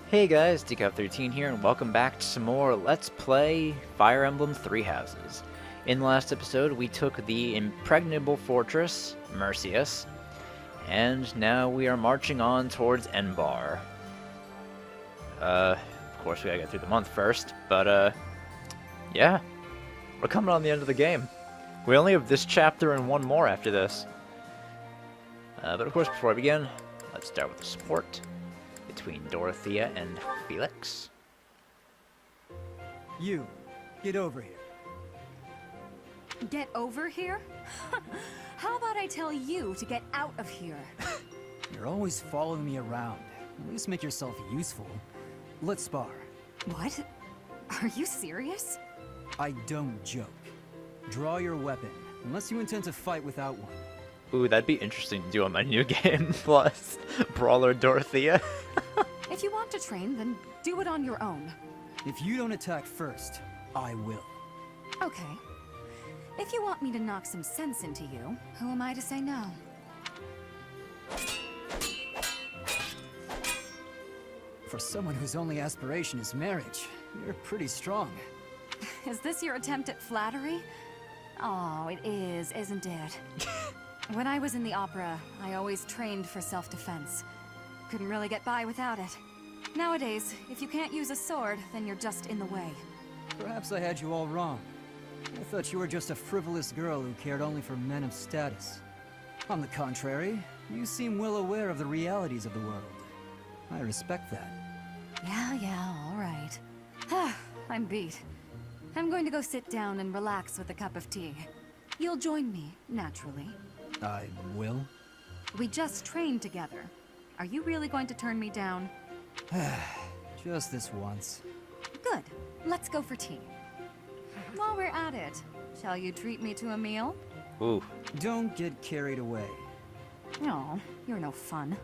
Hey guys, DCAP13 here, and welcome back to some more Let's Play Fire Emblem Three Houses. In the last episode, we took the impregnable fortress, Mercius, and now we are marching on towards Enbarr. Of course we gotta get through the month first, but yeah, we're coming on the end of the game. We only have this chapter and one more after this. But of course, before I begin, let's start with the support between Dorothea and Felix. You, get over here. Get over here? How about I tell you to get out of here? You're always following me around. At least make yourself useful. Let's spar. What? Are you serious? I don't joke. Draw your weapon, unless you intend to fight without one. Ooh, that'd be interesting to do on my new game plus Brawler Dorothea. If you want to train, then do it on your own. If you don't attack first, I will. Okay. If you want me to knock some sense into you, who am I to say no? For someone whose only aspiration is marriage, you're pretty strong. Is this your attempt at flattery? Oh, it is, isn't it? When I was in the opera, I always trained for self-defense. Couldn't really get by without it. Nowadays, if you can't use a sword, then you're just in the way. Perhaps I had you all wrong. I thought you were just a frivolous girl who cared only for men of status. On the contrary, you seem well aware of the realities of the world. I respect that. Yeah, all right. I'm beat. I'm going to go sit down and relax with a cup of tea. You'll join me, naturally. I will? We just trained together. Are you really going to turn me down? Just this once. Good. Let's go for tea. While we're at it, shall you treat me to a meal? Ooh. Don't get carried away. No, you're no fun.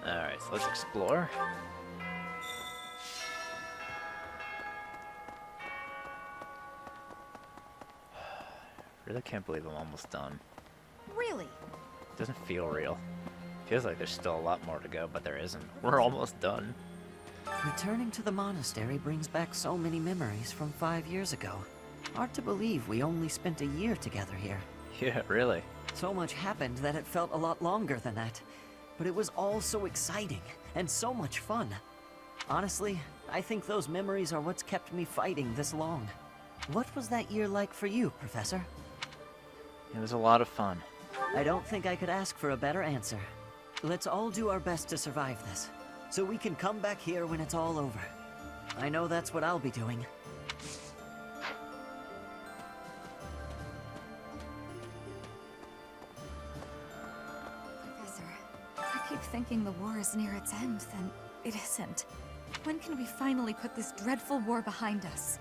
Alright, so let's explore. Really can't believe I'm almost done. Really? It doesn't feel real. Feels like there's still a lot more to go, but there isn't. We're almost done. Returning to the monastery brings back so many memories from 5 years ago. Hard to believe we only spent a year together here. Yeah, really. So much happened that it felt a lot longer than that. But it was all so exciting, and so much fun. Honestly, I think those memories are what's kept me fighting this long. What was that year like for you, Professor? It was a lot of fun. I don't think I could ask for a better answer. Let's all do our best to survive this, so we can come back here when it's all over. I know that's what I'll be doing. Professor, I keep thinking the war is near its end, then it isn't. When can we finally put this dreadful war behind us?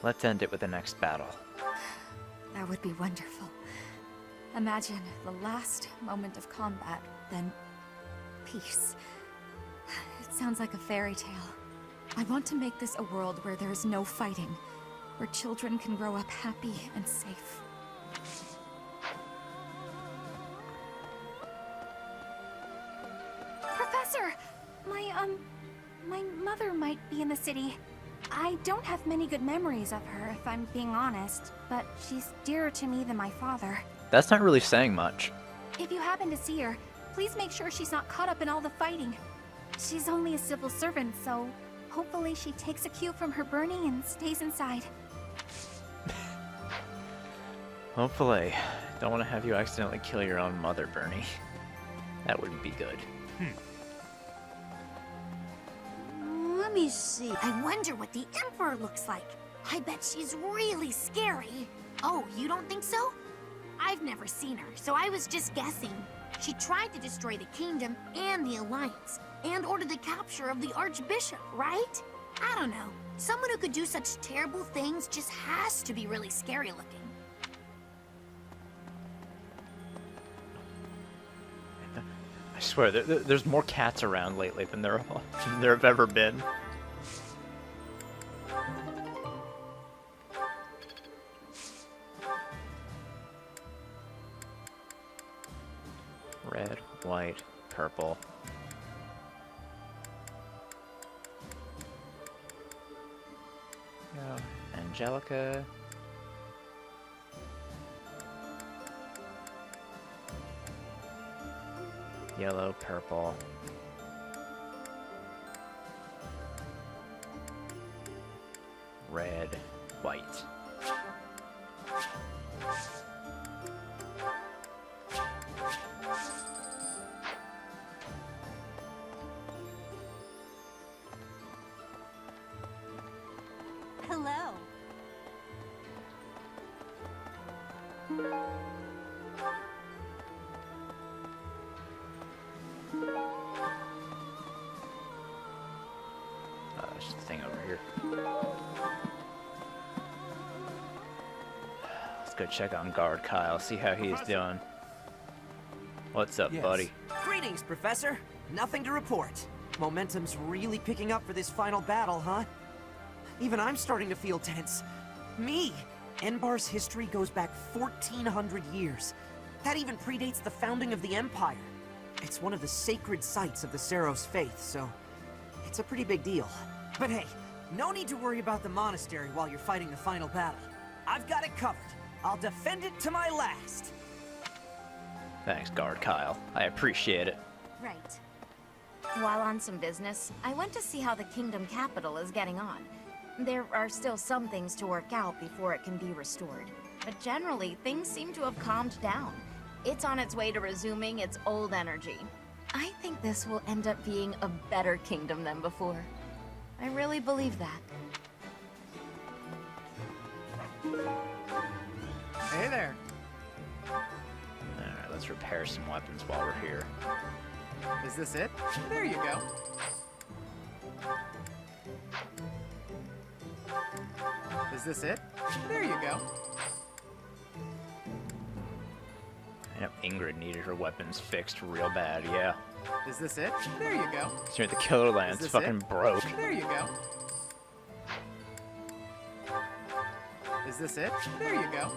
Let's end it with the next battle. That would be wonderful. Imagine the last moment of combat, then peace. It sounds like a fairy tale. I want to make this a world where there is no fighting, where children can grow up happy and safe. Professor! My mother might be in the city. I don't have many good memories of her, if I'm being honest, but she's dearer to me than my father. That's not really saying much. If you happen to see her, please make sure she's not caught up in all the fighting. She's only a civil servant, so hopefully she takes a cue from her Bernie and stays inside. Hopefully. Don't want to have you accidentally kill your own mother, Bernie. That wouldn't be good. Let me see. I wonder what the Emperor looks like. I bet she's really scary. Oh, you don't think so? I've never seen her, so I was just guessing. She tried to destroy the kingdom and the Alliance, and ordered the capture of the Archbishop, right? I don't know. Someone who could do such terrible things just has to be really scary looking. I swear, there's more cats around lately than there have ever been. Red, white, purple. Go. Angelica. Yellow, purple. Red, white. Hello. There's just a thing over here. Let's go check on guard Kyle, see how he's doing. What's up, Yes. buddy? Greetings, Professor. Nothing to report. Momentum's really picking up for this final battle, huh? Even I'm starting to feel tense. Me! Enbarr's history goes back 1,400 years. That even predates the founding of the Empire. It's one of the sacred sites of the Seros faith, so it's a pretty big deal. But hey, no need to worry about the monastery while you're fighting the final battle. I've got it covered. I'll defend it to my last. Thanks, guard Kyle. I appreciate it. Right. While on some business, I went to see how the kingdom capital is getting on. There are still some things to work out before it can be restored. But generally, things seem to have calmed down. It's on its way to resuming its old energy. I think this will end up being a better kingdom than before. I really believe that. Hey there. Alright, let's repair some weapons while we're here. Is this it? There you go. Is this it? There you go. I know Ingrid needed her weapons fixed real bad, yeah. Is this it? There you go. Here at the Killer Lands, this fucking it? broke. There you go. Is this it? There you go.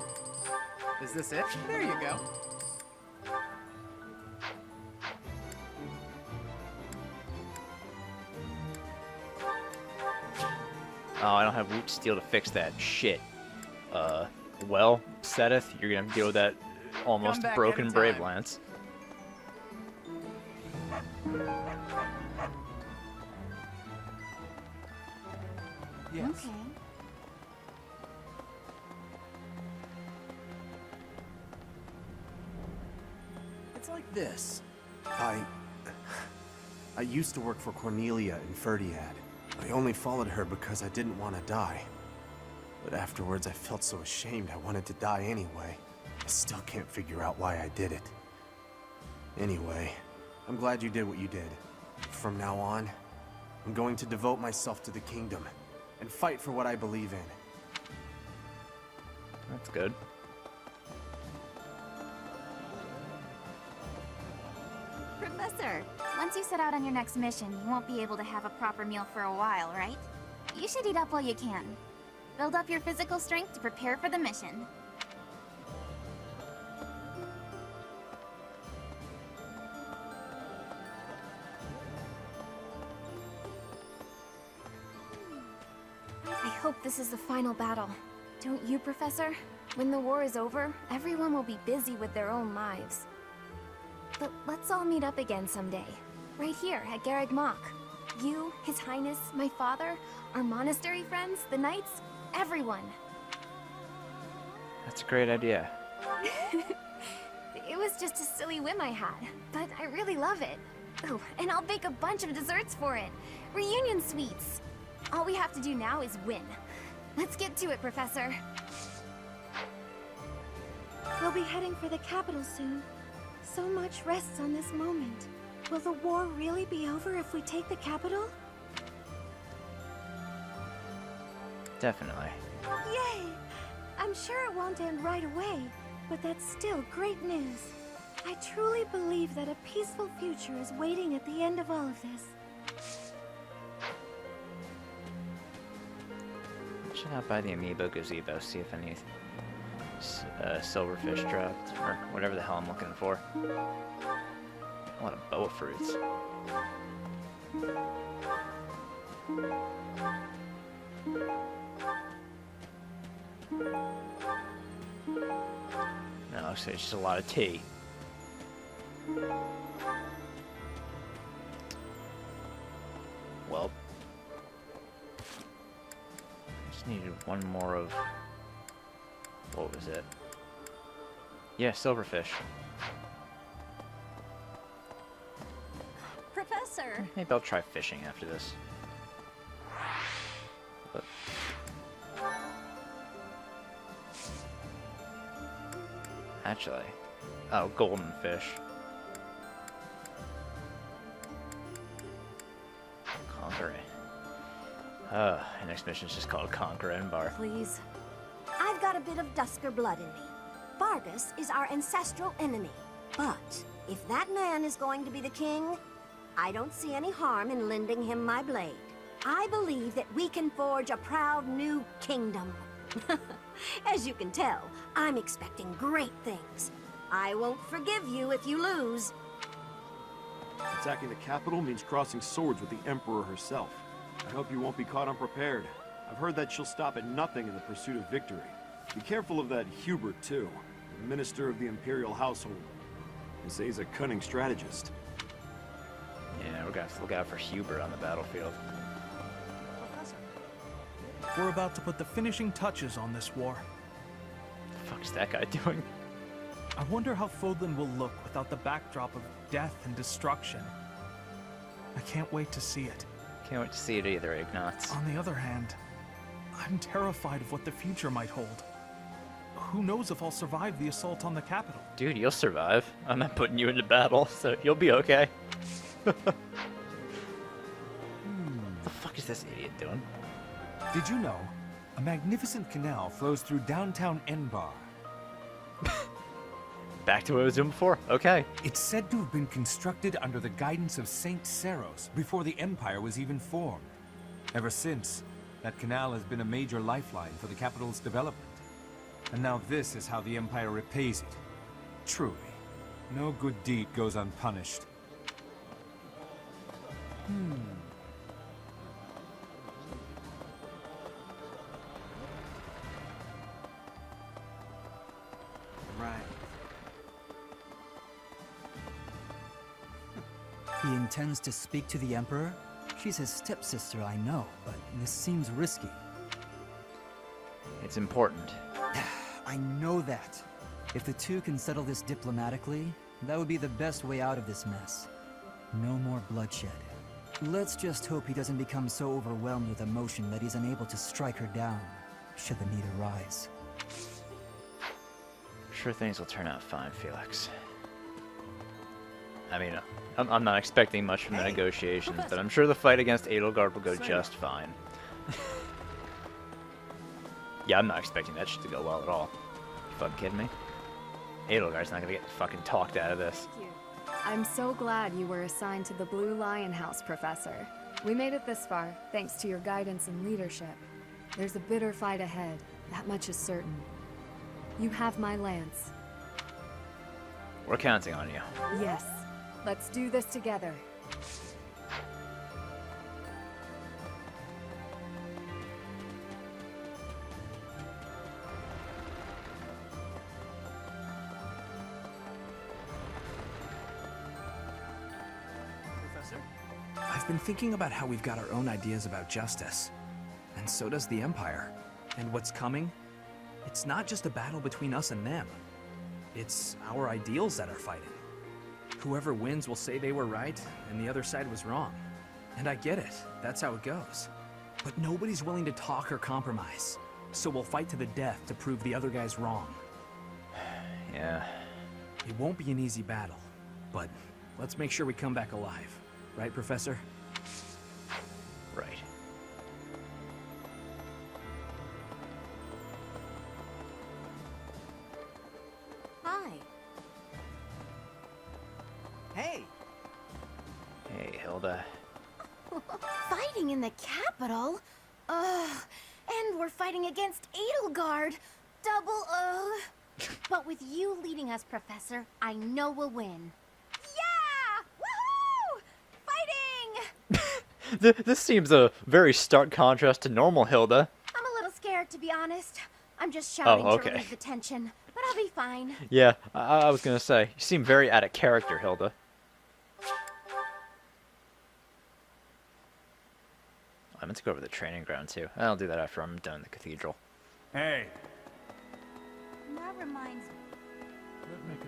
Is this it? There you go. Oh, I don't have root steel to fix that shit. Well, Seth, you're gonna have to deal with that almost Come back broken Brave anytime. Lance. Yes. Okay. It's like this. I used to work for Cornelia in Ferdiad. I only followed her because I didn't want to die. But afterwards I felt so ashamed I wanted to die anyway. I still can't figure out why I did it. Anyway, I'm glad you did what you did. From now on, I'm going to devote myself to the kingdom and fight for what I believe in. That's good. Professor, once you set out on your next mission, you won't be able to have a proper meal for a while, right? You should eat up while you can. Build up your physical strength to prepare for the mission. I hope this is the final battle. Don't you, Professor? When the war is over, everyone will be busy with their own lives. But let's all meet up again someday. Right here at Garreg Mach. You, His Highness, my father, our monastery friends, the knights, everyone. That's a great idea. It was just a silly whim I had, but I really love it. Oh, and I'll bake a bunch of desserts for it. Reunion sweets. All we have to do now is win. Let's get to it, Professor. We'll be heading for the capital soon. So much rests on this moment. Will the war really be over if we take the capital? Definitely. Yay! I'm sure it won't end right away, but that's still great news. I truly believe that a peaceful future is waiting at the end of all of this. Should not buy the amiibo gazebo, see if any silverfish dropped, or whatever the hell I'm looking for. A lot of boa fruits. No, it's just a lot of tea. Well, just needed one more of, what was it? Yeah, silverfish. Professor! Maybe I'll try fishing after this. But actually, oh, golden fish. Conquer it. Next mission is just called Conquer Embarr. Please. I've got a bit of Dusker blood in me. Vargas is our ancestral enemy. But if that man is going to be the king, I don't see any harm in lending him my blade. I believe that we can forge a proud new kingdom. As you can tell, I'm expecting great things. I won't forgive you if you lose. Attacking the capital means crossing swords with the Emperor herself. I hope you won't be caught unprepared. I've heard that she'll stop at nothing in the pursuit of victory. Be careful of that Hubert, too, the minister of the Imperial household. They say he's a cunning strategist. Yeah, we're gonna have to look out for Hubert on the battlefield. We're about to put the finishing touches on this war. What the fuck is that guy doing? I wonder how Fodlan will look without the backdrop of death and destruction. I can't wait to see it. Can't wait to see it either, Ignatz. On the other hand, I'm terrified of what the future might hold. Who knows if I'll survive the assault on the capital? Dude, you'll survive. I'm not putting you into battle, so you'll be okay. What the fuck is this idiot doing? Did you know a magnificent canal flows through downtown Enbarr? Back to what I was doing before? Okay. It's said to have been constructed under the guidance of Saint Seros before the Empire was even formed. Ever since, that canal has been a major lifeline for the capital's development. And now this is how the Empire repays it. Truly, no good deed goes unpunished. Right. He intends to speak to the Emperor? She's his stepsister, I know, but this seems risky. It's important. I know that. If the two can settle this diplomatically, that would be the best way out of this mess. No more bloodshed. Let's just hope he doesn't become so overwhelmed with emotion that he's unable to strike her down, should the need arise. Sure things will turn out fine, Felix. I mean, I'm not expecting much from the negotiations, but I'm sure the fight against Edelgard will go just fine. Yeah, I'm not expecting that shit to go well at all. You fucking kidding me? Edelgard's not gonna get fucking talked out of this. I'm so glad you were assigned to the Blue Lion House, Professor. We made it this far, thanks to your guidance and leadership. There's a bitter fight ahead, that much is certain. You have my lance. We're counting on you. Yes. Let's do this together. Professor? I've been thinking about how we've got our own ideas about justice. And so does the Empire. And what's coming? It's not just a battle between us and them. It's our ideals that are fighting. Whoever wins will say they were right, and the other side was wrong. And I get it. That's how it goes. But nobody's willing to talk or compromise. So we'll fight to the death to prove the other guy's wrong. Yeah. It won't be an easy battle, but let's make sure we come back alive. Right, Professor? Right. Hi. Hey! Hey, Hilda. Fighting in the capital? Ugh. And we're fighting against Edelgard. Double ugh. But with you leading us, Professor, I know we'll win. Yeah! This seems a very stark contrast to normal Hilda. I'm a little scared, to be honest. I'm just shouting okay. to relieve the tension, but I'll be fine. Yeah, I was gonna say, you seem very out of character, Hilda. I meant to go over the training ground too. I'll do that after I'm done in the cathedral. Hey. That reminds me.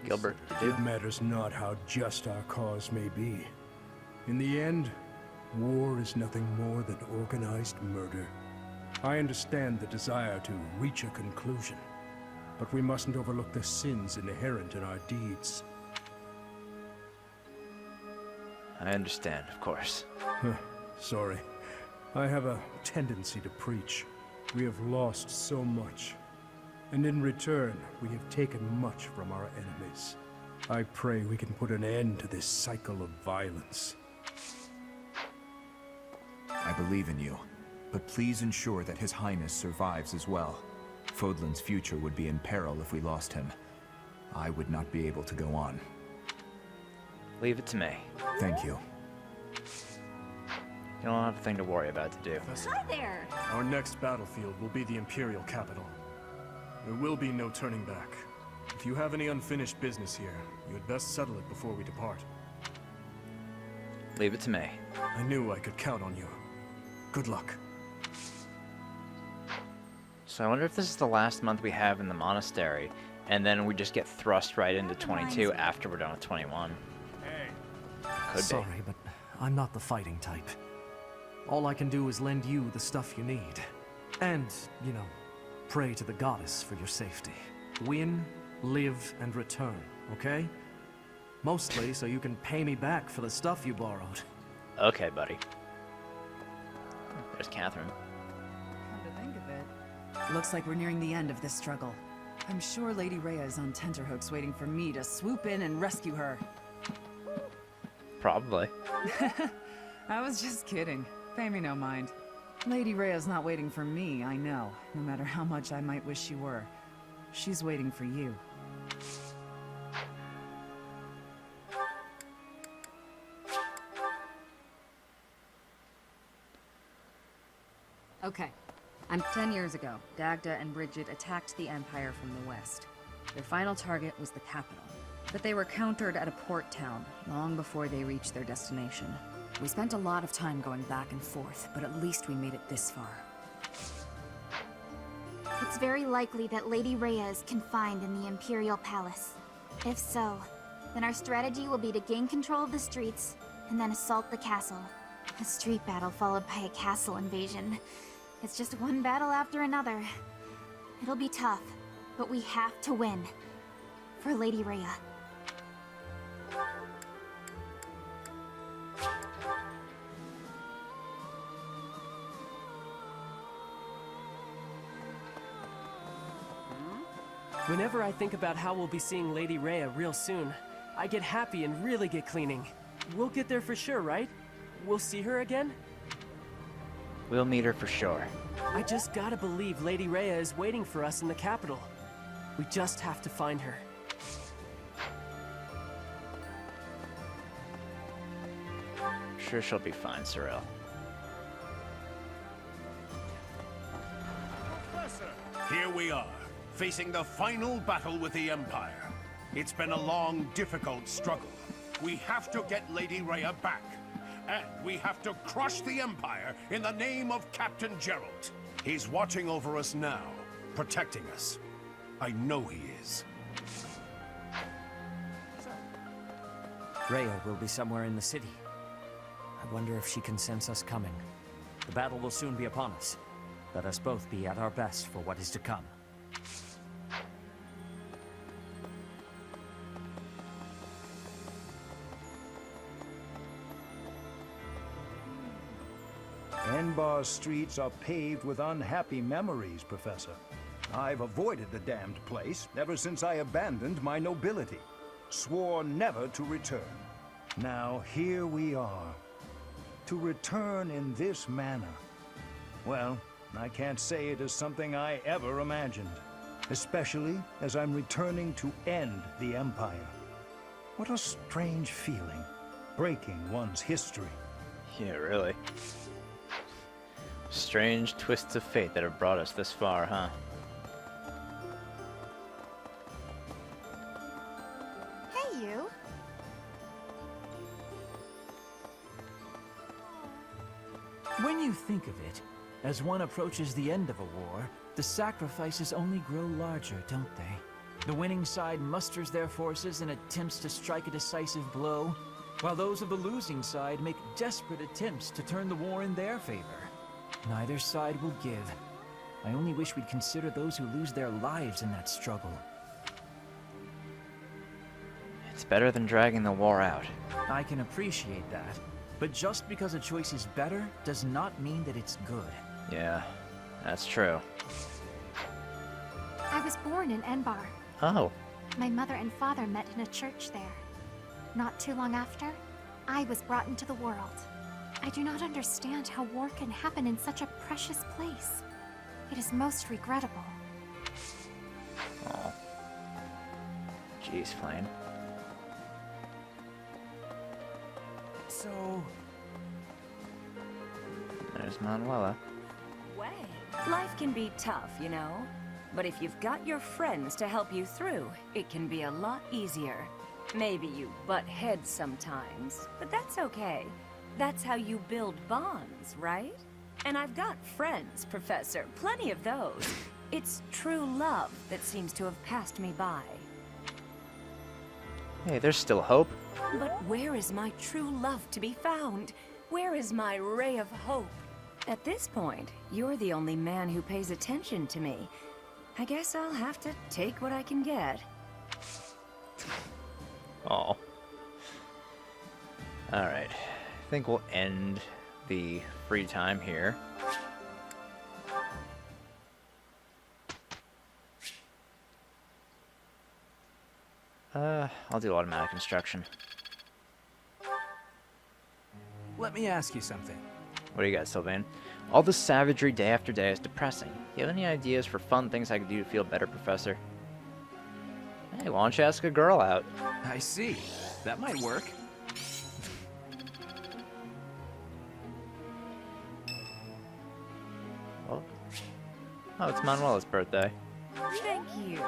Gilbert, did you? It matters not how just our cause may be. In the end, war is nothing more than organized murder. I understand the desire to reach a conclusion, but we mustn't overlook the sins inherent in our deeds. I understand, of course. Sorry. I have a tendency to preach. We have lost so much, and in return, we have taken much from our enemies. I pray we can put an end to this cycle of violence. I believe in you, but please ensure that His Highness survives as well. Fodlan's future would be in peril if we lost him. I would not be able to go on. Leave it to me. Thank you. You don't have a thing to worry about to do. Hi there! Our next battlefield will be the Imperial capital. There will be no turning back. If you have any unfinished business here, you had best settle it before we depart. Leave it to me. I knew I could count on you. Good luck. So I wonder if this is the last month we have in the monastery, and then we just get thrust right into 22 after we're done with 21. Could Sorry, but I'm not the fighting type. All I can do is lend you the stuff you need. And, you know, pray to the goddess for your safety. Win, live, and return, okay? Mostly so you can pay me back for the stuff you borrowed. Okay, buddy. There's Catherine. Come to think of it, looks like we're nearing the end of this struggle. I'm sure Lady Rhea is on tenterhooks waiting for me to swoop in and rescue her. Probably. I was just kidding. Pay me no mind. Lady Rhea's not waiting for me, I know. No matter how much I might wish she were. She's waiting for you. Okay. 10 years ago, Dagda and Bridget attacked the Empire from the west. Their final target was the capital, but they were countered at a port town long before they reached their destination. We spent a lot of time going back and forth, but at least we made it this far. It's very likely that Lady Rhea is confined in the Imperial Palace. If so, then our strategy will be to gain control of the streets, and then assault the castle. A street battle followed by a castle invasion. It's just one battle after another. It'll be tough, but we have to win. For Lady Rhea. Whenever I think about how we'll be seeing Lady Rhea real soon, I get happy and really get cleaning. We'll get there for sure, right? We'll see her again? We'll meet her for sure. I just gotta believe Lady Rhea is waiting for us in the capital. We just have to find her. Sure she'll be fine, Cyril. Here we are, facing the final battle with the Empire. It's been a long, difficult struggle. We have to get Lady Rhea back. And we have to crush the Empire in the name of Captain Gerald. He's watching over us now, protecting us. I know he is. Rhea will be somewhere in the city. I wonder if she can sense us coming. The battle will soon be upon us. Let us both be at our best for what is to come. Enbarr's streets are paved with unhappy memories, Professor. I've avoided the damned place ever since I abandoned my nobility. Swore never to return. Now here we are. To return in this manner. Well, I can't say it is something I ever imagined. Especially as I'm returning to end the Empire. What a strange feeling, breaking one's history. Yeah, really. Strange twists of fate that have brought us this far, huh? Hey, you. When you think of it, as one approaches the end of a war, the sacrifices only grow larger, don't they? The winning side musters their forces and attempts to strike a decisive blow, while those of the losing side make desperate attempts to turn the war in their favor. Neither side will give. I only wish we'd consider those who lose their lives in that struggle. It's better than dragging the war out. I can appreciate that, but just because a choice is better does not mean that it's good. Yeah, that's true. I was born in Enbarr. Oh. My mother and father met in a church there. Not too long after, I was brought into the world. I do not understand how war can happen in such a precious place. It is most regrettable. Oh. Jeez, Flame. So... There's Manuela. Way. Life can be tough, you know? But if you've got your friends to help you through, it can be a lot easier. Maybe you butt heads sometimes, but that's okay. That's how you build bonds, right? And I've got friends, Professor, plenty of those. It's true love that seems to have passed me by. Hey, there's still hope. But where is my true love to be found? Where is my ray of hope? At this point, you're the only man who pays attention to me. I guess I'll have to take what I can get. Oh. Alright. I think we'll end the free time here. I'll do automatic instruction. Let me ask you something. What do you got, Sylvain? All this savagery day after day is depressing. You have any ideas for fun things I could do to feel better, Professor? Hey, why don't you ask a girl out? I see. That might work. Oh, it's Manuela's birthday. Thank you.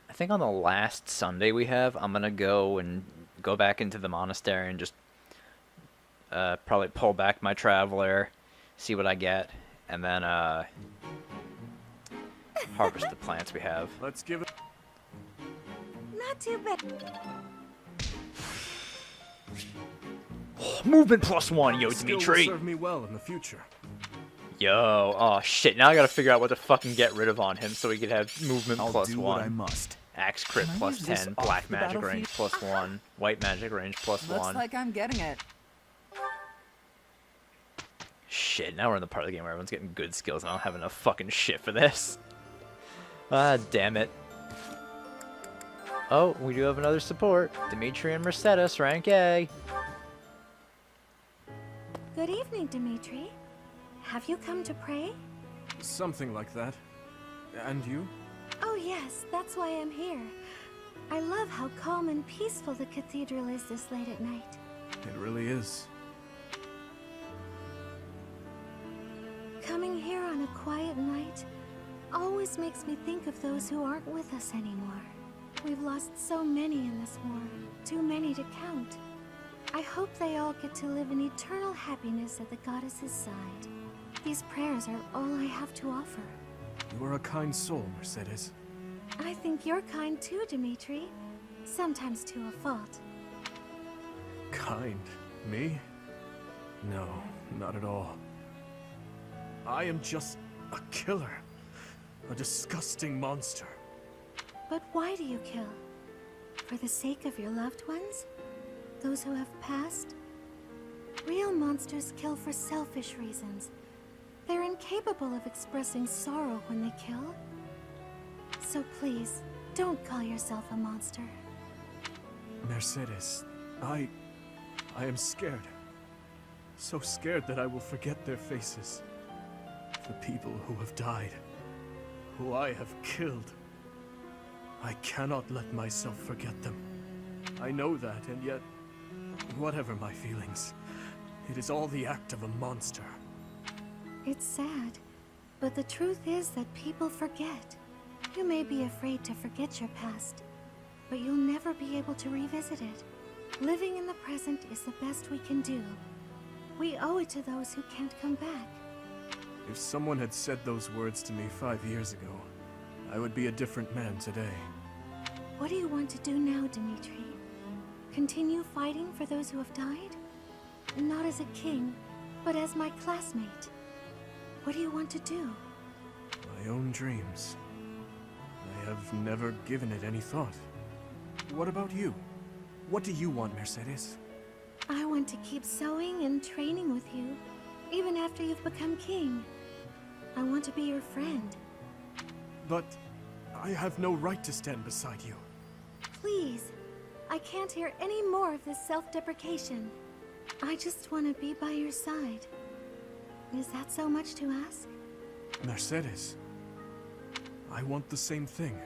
I think on the last Sunday we have, I'm gonna go back into the monastery and just probably pull back my traveler, see what I get, and then harvest the plants we have. Let's give it. Not too bad. Movement +1, yo, Skill will Dimitri. serve me well in the future. Yo, oh shit! Now I gotta figure out what to fucking get rid of on him so we could have movement I'll +1. do what I must. Axe crit Can I use this +10, off black the magic battlefield? range +1, white magic range +1. Looks like I'm getting it. Shit, now we're in the part of the game where everyone's getting good skills and I don't have enough fucking shit for this. Ah, damn it. Oh, we do have another support. Dimitri and Mercedes, rank A. Good evening, Dimitri. Have you come to pray? Something like that. And you? Oh yes, that's why I'm here. I love how calm and peaceful the cathedral is this late at night. It really is. Coming here on a quiet night always makes me think of those who aren't with us anymore. We've lost so many in this war, too many to count. I hope they all get to live in eternal happiness at the goddess's side. These prayers are all I have to offer. You are a kind soul, Mercedes. I think you're kind too, Dimitri. Sometimes to a fault. Kind? Me? No, not at all. I am just a killer. A disgusting monster. But why do you kill? For the sake of your loved ones? Those who have passed? Real monsters kill for selfish reasons. They're incapable of expressing sorrow when they kill. So please, don't call yourself a monster. Mercedes, I am scared. So scared that I will forget their faces. The people who have died. Who I have killed. I cannot let myself forget them. I know that, and yet, whatever my feelings, it is all the act of a monster. It's sad, but the truth is that people forget. You may be afraid to forget your past, but you'll never be able to revisit it. Living in the present is the best we can do. We owe it to those who can't come back. If someone had said those words to me 5 years ago, I would be a different man today. What do you want to do now, Dimitri? Continue fighting for those who have died? Not as a king, but as my classmate. What do you want to do? My own dreams. I have never given it any thought. What about you? What do you want, Mercedes? I want to keep sewing and training with you, even after you've become king. I want to be your friend. But I have no right to stand beside you. Please, I can't hear any more of this self-deprecation. I just want to be by your side. Is that so much to ask? Mercedes, I want the same thing.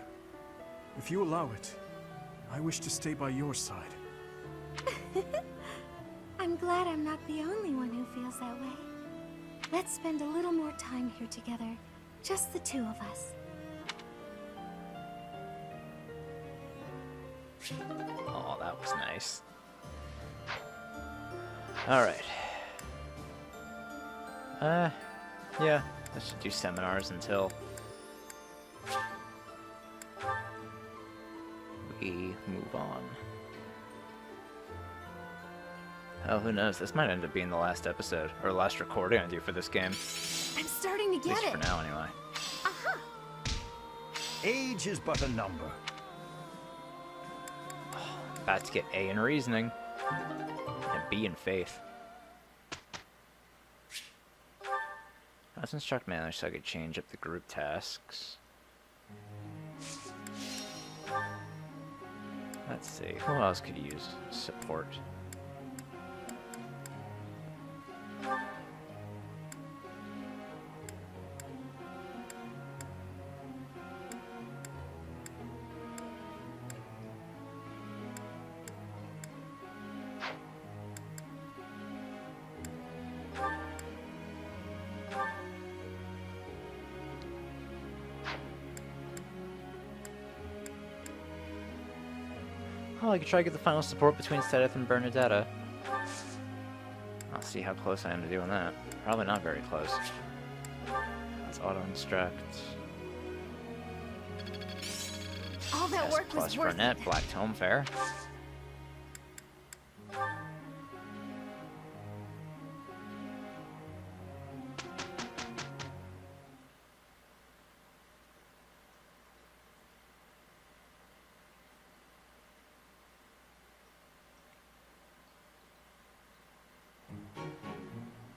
If you allow it, I wish to stay by your side. I'm glad I'm not the only one who feels that way. Let's spend a little more time here together, just the two of us. Oh, that was nice. Alright. Yeah, I should do seminars until we move on. Oh, who knows? This might end up being the last episode, or last recording I do for this game. I'm starting to At get least it. for now, anyway. Uh-huh. Age is but a number. About to get A in reasoning, and B in faith. Let's instruct manager so I could change up the group tasks. Let's see, who else could use support? Oh, I could try to get the final support between Sedith and Bernadetta. I'll see how close I am to doing that. Probably not very close. Let's auto-instruct. All that work Plus was worth Burnett, it. Black Tome Fair.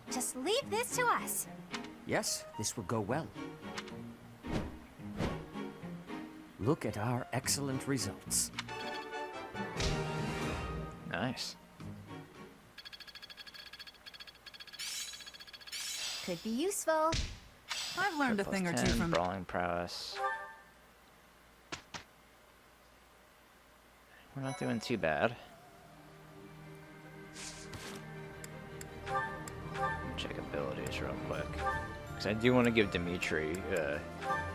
Just leave this to us. Yes, this will go well. Look at our excellent results. Nice. Could be useful. I've learned a Plus thing or 10, two from... brawling prowess. We're not doing too bad. Check abilities real quick, because I do want to give Dimitri.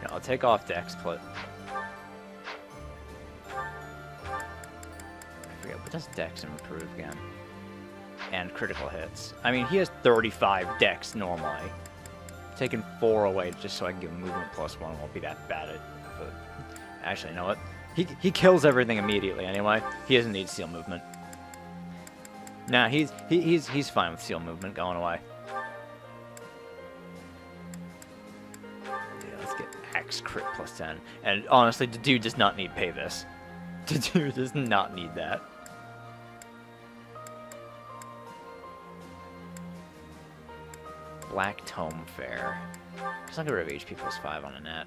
I'll take off Dex, but I forget what does Dex improve again, and critical hits. I mean, he has 35 Dex normally. Taking 4 away just so I can give him movement +1 won't be that bad. Actually, you know what? He kills everything immediately anyway. He doesn't need seal movement. Nah, he's fine with seal movement going away. Axe crit +10. And honestly, the dude does not need pay this. The dude does not need that. Black Tome Fair. Just not get rid of HP +5 on a net.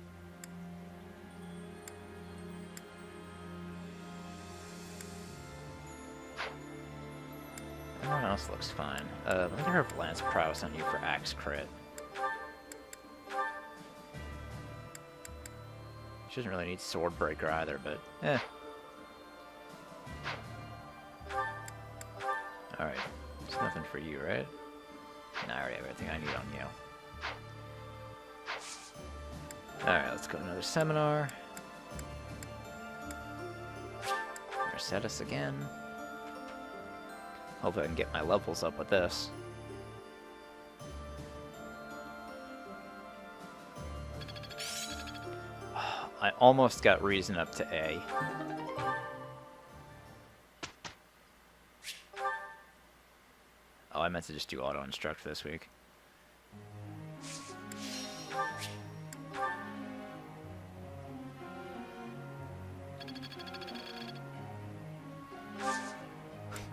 Everyone else looks fine. Let me get rid of Lance Prowess on you for Axe crit. She doesn't really need Sword Breaker either, but eh. Alright, there's nothing for you, right? No, I already have everything I need on you. Alright, let's go to another seminar. Reset us again. Hope I can get my levels up with this. I almost got reason up to A. Oh, I meant to just do auto-instruct this week.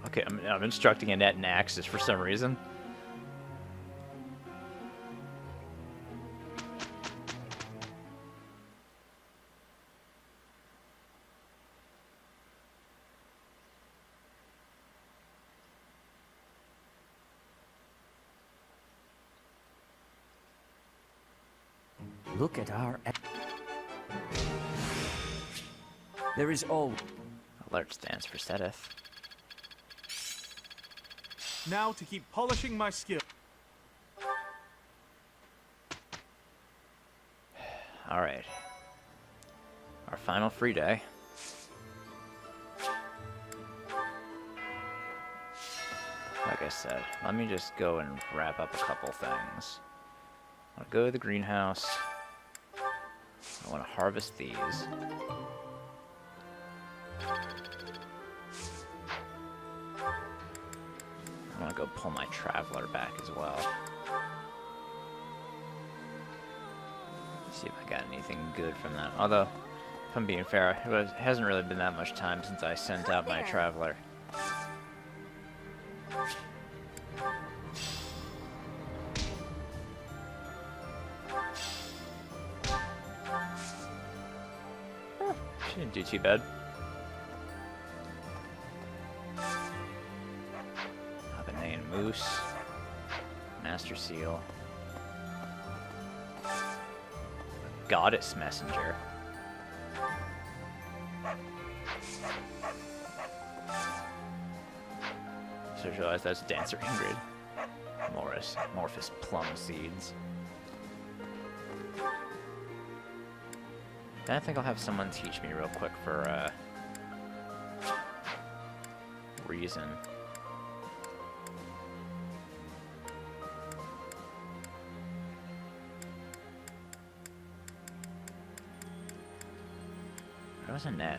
Okay, I'm instructing Annette and Axis for some reason. Look at our... There is all... Alert stands for Sedith. Now to keep polishing my skill. Alright. Our final free day. Like I said, let me just go and wrap up a couple things. I want to go to the greenhouse. I want to harvest these. I want to go pull my traveler back as well. See if I got anything good from that. Although, if I'm being fair, it hasn't really been that much time since I sent out my traveler. She didn't do too bad. Habanane Moose. Master Seal. Goddess Messenger. So I realized that's Dancer Ingrid. Morphous Plum Seeds. Then I think I'll have someone teach me real quick for reason. Where was Annette?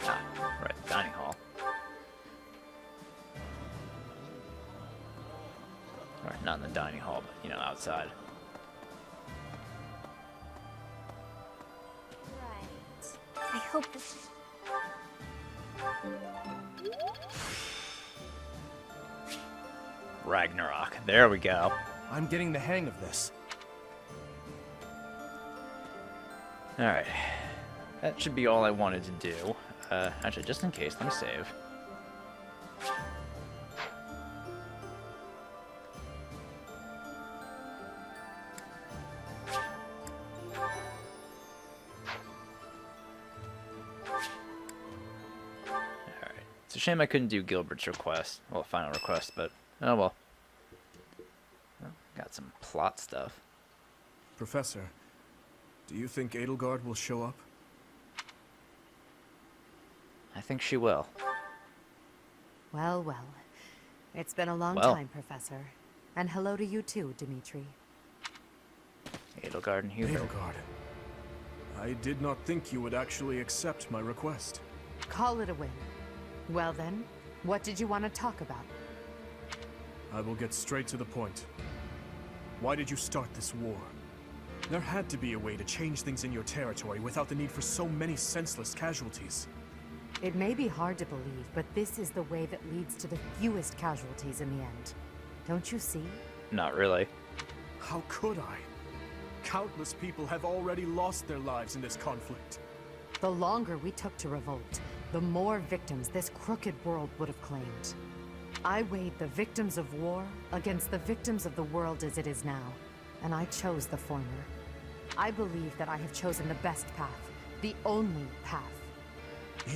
Ah, we're at the dining hall. Or not in the dining hall, but, you know, outside. Right. I hope this... Ragnarok. There we go. I'm getting the hang of this. Alright. That should be all I wanted to do. Actually, just in case, let me save. Alright. It's a shame I couldn't do Gilbert's request. Well, final request, but oh well. Got some plot stuff. Professor, do you think Edelgard will show up? I think she will. Well, well. It's been a long Well. time, Professor. And hello to you too, Dimitri. Edelgard and Hubert. Edelgard. I did not think you would actually accept my request. Call it a win. Well then, what did you want to talk about? I will get straight to the point. Why did you start this war? There had to be a way to change things in your territory without the need for so many senseless casualties. It may be hard to believe, but this is the way that leads to the fewest casualties in the end. Don't you see? Not really. How could I? Countless people have already lost their lives in this conflict. The longer we took to revolt, the more victims this crooked world would have claimed. I weighed the victims of war against the victims of the world as it is now, and I chose the former. I believe that I have chosen the best path, the only path.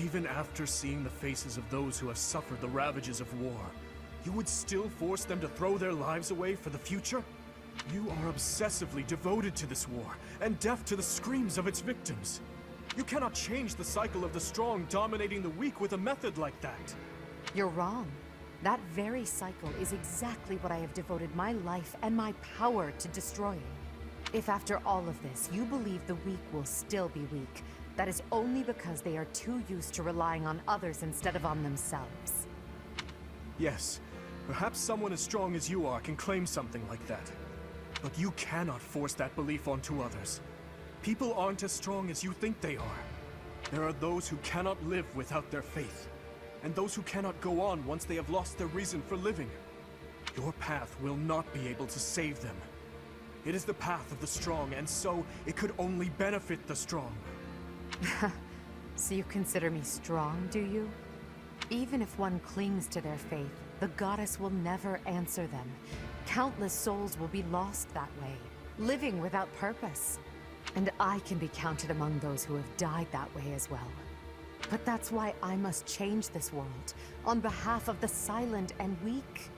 Even after seeing the faces of those who have suffered the ravages of war, you would still force them to throw their lives away for the future? You are obsessively devoted to this war, and deaf to the screams of its victims. You cannot change the cycle of the strong dominating the weak with a method like that. You're wrong. That very cycle is exactly what I have devoted my life and my power to destroying. If after all of this, you believe the weak will still be weak, that is only because they are too used to relying on others instead of on themselves. Yes, perhaps someone as strong as you are can claim something like that. But you cannot force that belief onto others. People aren't as strong as you think they are. There are those who cannot live without their faith, and those who cannot go on once they have lost their reason for living. Your path will not be able to save them. It is the path of the strong, and so it could only benefit the strong. So you consider me strong, do you? Even if one clings to their faith, the goddess will never answer them. Countless souls will be lost that way, living without purpose. And I can be counted among those who have died that way as well. But that's why I must change this world, on behalf of the silent and weak.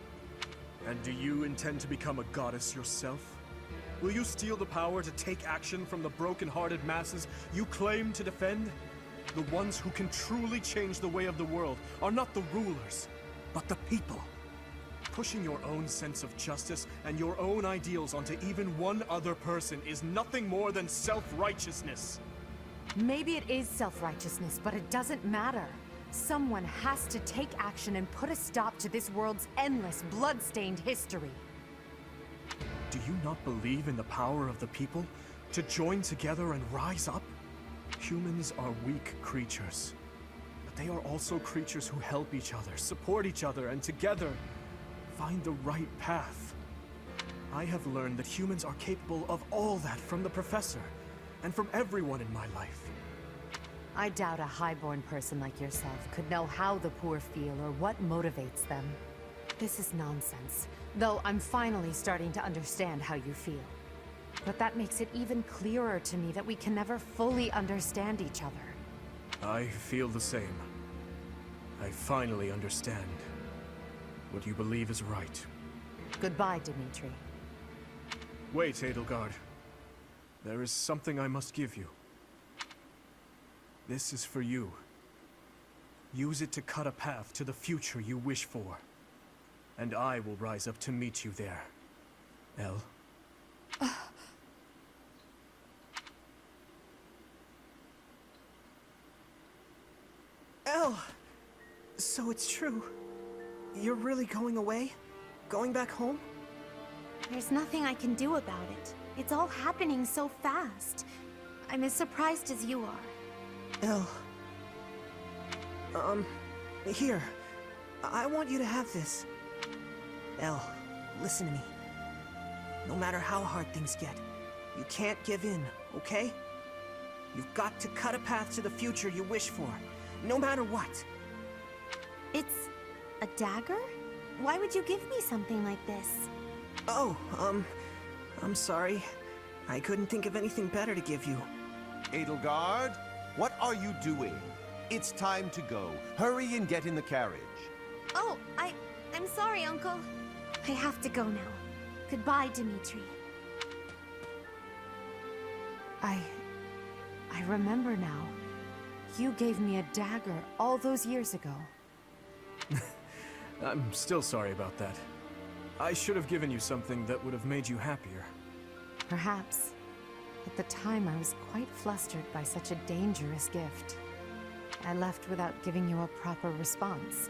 And do you intend to become a goddess yourself? Will you steal the power to take action from the broken-hearted masses you claim to defend? The ones who can truly change the way of the world are not the rulers, but the people. Pushing your own sense of justice and your own ideals onto even one other person is nothing more than self-righteousness. Maybe it is self-righteousness, but it doesn't matter. Someone has to take action and put a stop to this world's endless, blood-stained history. Do you not believe in the power of the people to join together and rise up? Humans are weak creatures, but they are also creatures who help each other, support each other, and together find the right path. I have learned that humans are capable of all that from the Professor, and from everyone in my life. I doubt a highborn person like yourself could know how the poor feel or what motivates them. This is nonsense, though I'm finally starting to understand how you feel. But that makes it even clearer to me that we can never fully understand each other. I feel the same. I finally understand what you believe is right. Goodbye, Dimitri. Wait, Edelgard. There is something I must give you. This is for you. Use it to cut a path to the future you wish for. And I will rise up to meet you there. Elle? Elle! So it's true. You're really going away? Going back home? There's nothing I can do about it. It's all happening so fast. I'm as surprised as you are. Elle. Here. I want you to have this. Elle, listen to me. No matter how hard things get, you can't give in, okay? You've got to cut a path to the future you wish for, no matter what. It's a dagger? Why would you give me something like this? Oh, I'm sorry. I couldn't think of anything better to give you. Edelgard, what are you doing? It's time to go. Hurry and get in the carriage. Oh, I'm sorry, Uncle. I have to go now. Goodbye, Dimitri. I remember now. You gave me a dagger all those years ago. I'm still sorry about that. I should have given you something that would have made you happier. Perhaps. At the time, I was quite flustered by such a dangerous gift. I left without giving you a proper response,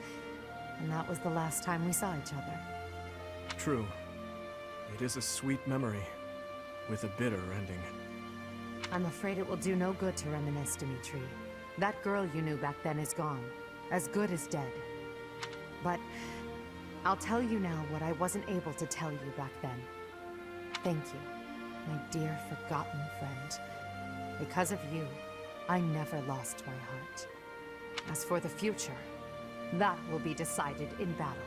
and that was the last time we saw each other. True. It is a sweet memory, with a bitter ending. I'm afraid it will do no good to reminisce, Dimitri. That girl you knew back then is gone, as good as dead. But I'll tell you now what I wasn't able to tell you back then. Thank you, my dear forgotten friend. Because of you, I never lost my heart. As for the future, that will be decided in battle.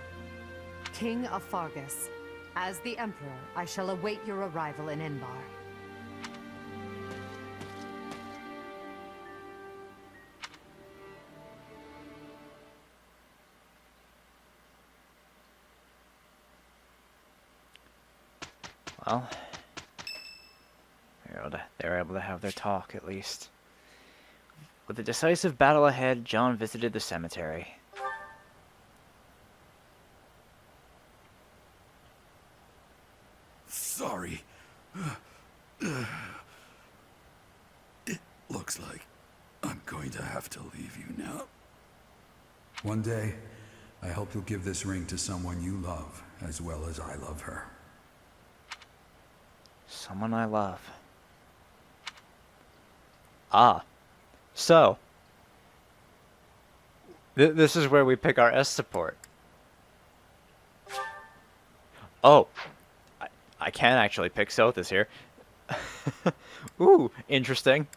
King of Fargus. As the Emperor, I shall await your arrival in Enbarr. Well, they were able to have their talk, at least. With the decisive battle ahead, John visited the cemetery. Sorry. It looks like I'm going to have to leave you now. One day, I hope you'll give this ring to someone you love, as well as I love her. Someone I love. Ah. So. This is where we pick our S support. Oh. I can actually pick Sothis here. Ooh, interesting.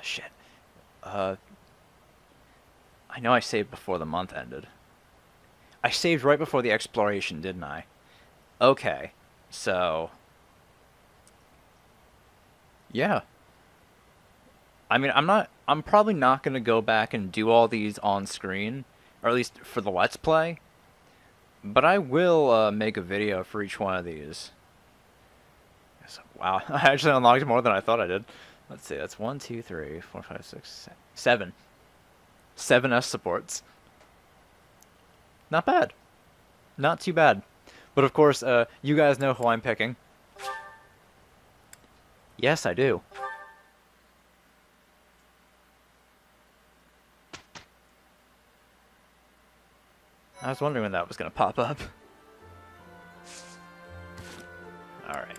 Shit. I know I saved before the month ended. I saved right before the exploration, didn't I? Okay. So. Yeah. I mean, I'm probably not going to go back and do all these on screen, or at least for the Let's Play. But I will make a video for each one of these. Wow, I actually unlocked more than I thought I did. Let's see, that's 1, 2, 3, 4, 5, 6, 7. 7 S supports. Not bad. Not too bad. But of course, you guys know who I'm picking. Yes, I do. I was wondering when that was going to pop up. Alright.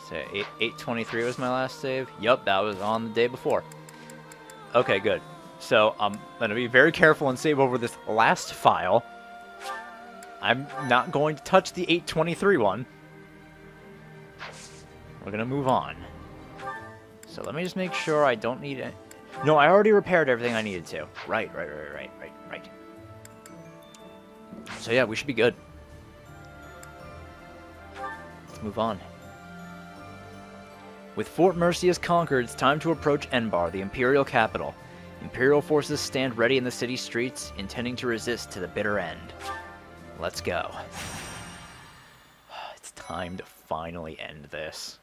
So 823 was my last save. Yup, that was on the day before. Okay, good. So I'm going to be very careful and save over this last file. I'm not going to touch the 823 one. We're going to move on. So let me just make sure I don't need it. No, I already repaired everything I needed to. Right. So yeah, we should be good. Let's move on. With Fort Mercius conquered, it's time to approach Enbarr, the Imperial capital. Imperial forces stand ready in the city streets, intending to resist to the bitter end. Let's go. It's time to finally end this.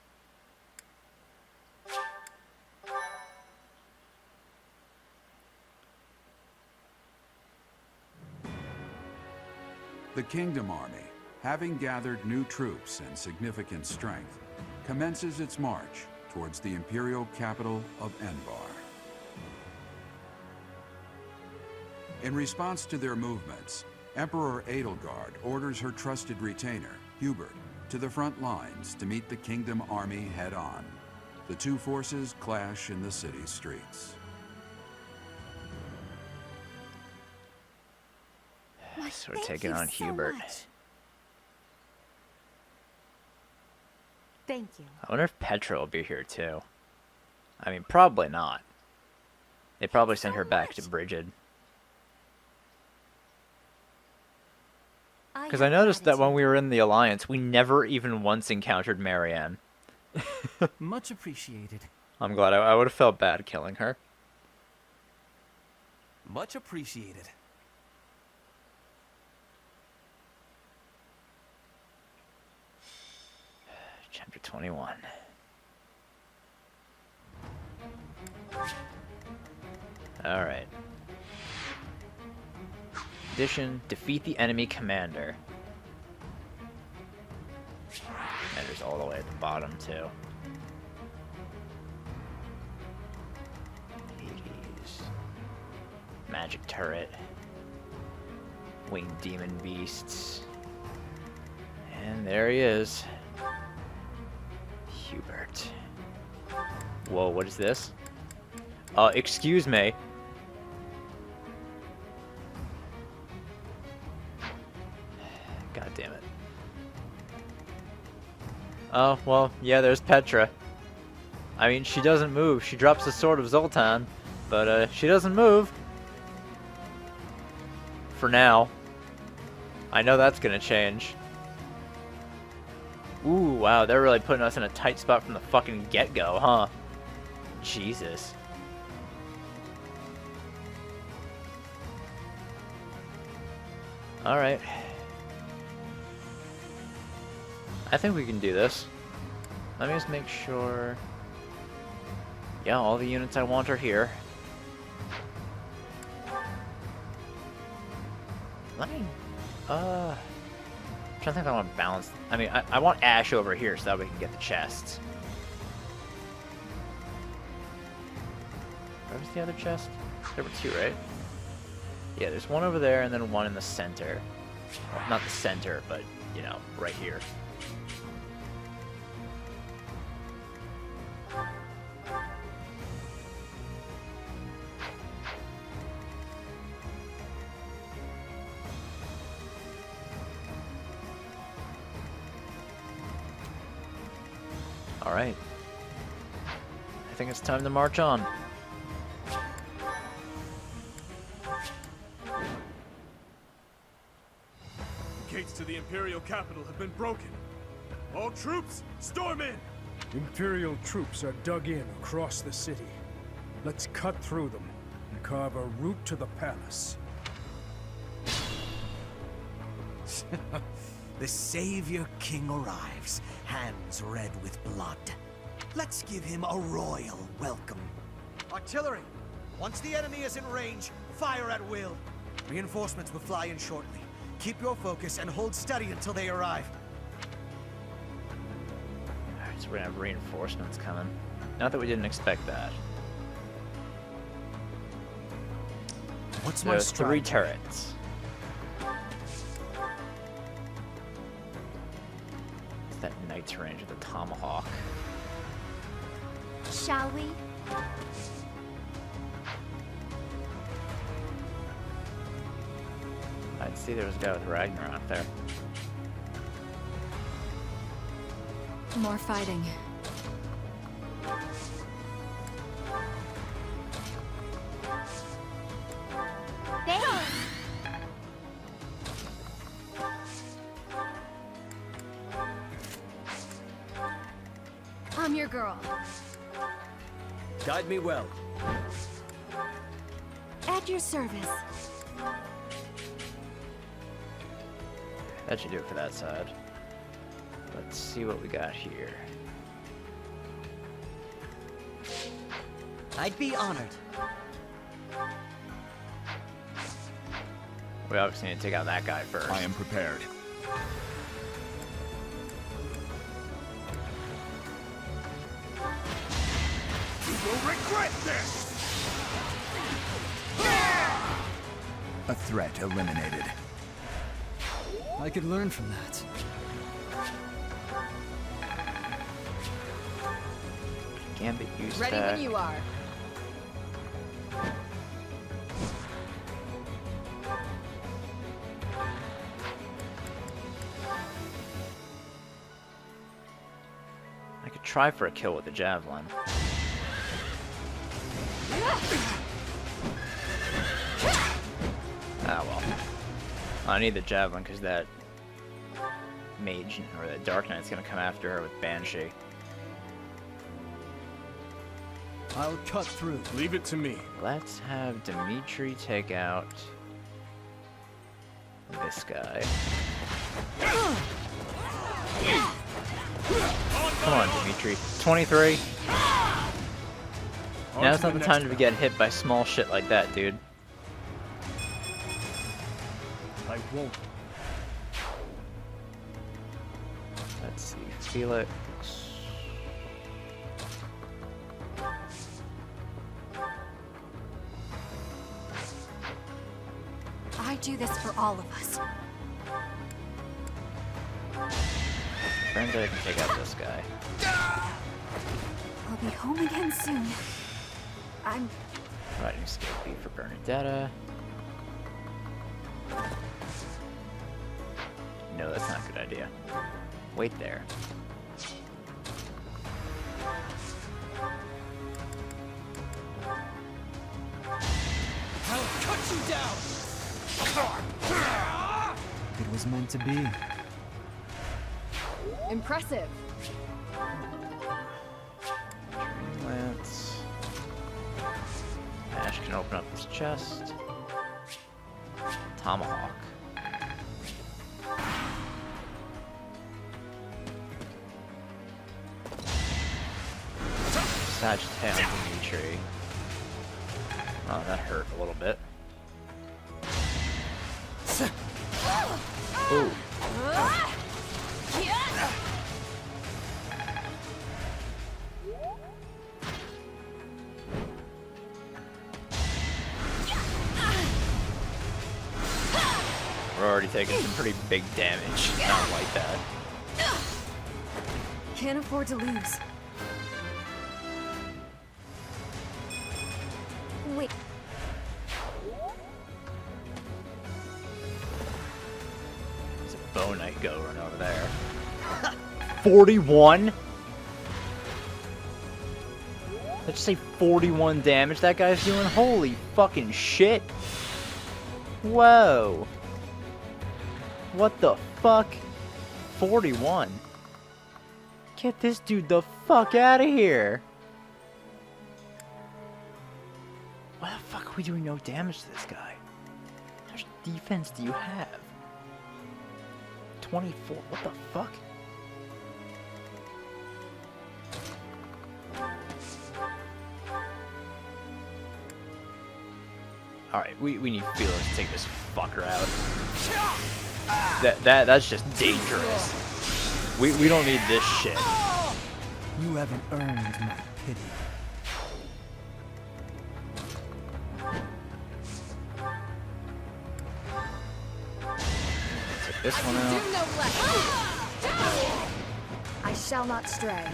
The Kingdom Army, having gathered new troops and significant strength, commences its march towards the Imperial capital of Enbarr. In response to their movements, Emperor Edelgard orders her trusted retainer, Hubert, to the front lines to meet the Kingdom Army head-on. The two forces clash in the city streets. So we're taking on Hubert. Thank you. I wonder if Petra will be here too. I mean, probably not. They probably sent her back to Bridget. Because I noticed that when we were in the Alliance, we never even once encountered Marianne. Much appreciated. I'm glad. I would have felt bad killing her. Much appreciated. Chapter 21. Alright. Addition, defeat the enemy commander. Commander's all the way at the bottom, too. Hades. Magic turret. Winged demon beasts. And there he is. Hubert. Whoa, what is this? Excuse me. God damn it. Oh, well, yeah, there's Petra. I mean, she doesn't move. She drops the sword of Zoltan, but she doesn't move. for now. I know that's gonna change. Ooh, wow, they're really putting us in a tight spot from the fucking get-go, huh? Jesus. Alright. I think we can do this. Let me just make sure... Yeah, all the units I want are here. Let me... I'm trying to think if I want to balance... I mean, I want Ash over here so that we can get the chests. Where was the other chest? There were two, right? Yeah, there's one over there and then one in the center. Well, not the center, but, you know, right here. Alright. I think it's time to march on. The gates to the Imperial capital have been broken. All troops, storm in! Imperial troops are dug in across the city. Let's cut through them and carve a route to the palace. The Savior King arrives, hands red with blood. Let's give him a royal welcome. Artillery! Once the enemy is in range, fire at will. Reinforcements will fly in shortly. Keep your focus and hold steady until they arrive. Alright, so we're gonna have reinforcements coming. Not that we didn't expect that. What's my stride? 3 turrets. That knight's range with a tomahawk. Shall we? I'd see there was a guy with Ragnarok there. More fighting. There! I'm your girl. Guide me well. At your service. That should do it for that side. Let's see what we got here. I'd be honored. We obviously need to take out that guy first. I am prepared. You will regret this! A threat eliminated. I could learn from that. Gambit use Ready that. when you are. I could try for a kill with the javelin. Ah well. I need the javelin because that mage or that Dark Knight's gonna come after her with Banshee. I'll cut through. Leave it to me. Let's have Dimitri take out this guy. Come on, Dimitri. 23. Now's not the time to get hit by small shit like that, dude. I won't. Let's see. Felix. I do this for all of us. Brenda can take out this guy. I'll be home again soon. I'm... Riding skill B for Bernadetta. No, that's not a good idea. Wait there. I'll cut you down! was meant to be. Impressive. Lance. Ash can open up this chest. Tomahawk. Sagittarian tree. Oh, that hurt a little bit. Ooh. We're already taking some pretty big damage. Not like that. Can't afford to lose. Wait. There's a bow knight going over there. 41? Let's say 41 damage that guy's doing. Holy fucking shit. Whoa. What the fuck? 41. Get this dude the fuck out of here. Why the fuck are we doing no damage to this guy? How much defense do you have? 24. What the fuck? Alright, we need feelers to take this fucker out. That's just dangerous. We don't need this shit. You haven't earned my pity. Take this one out. Do no less. I shall not stray.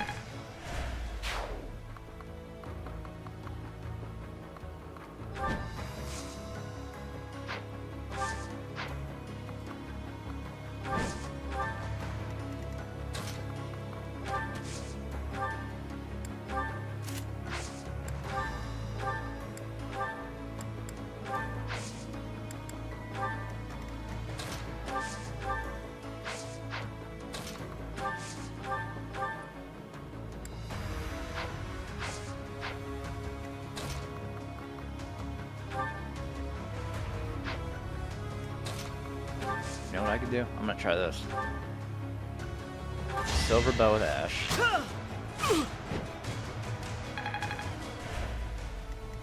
You know what I could do? I'm gonna try this. Silver bow with Ash.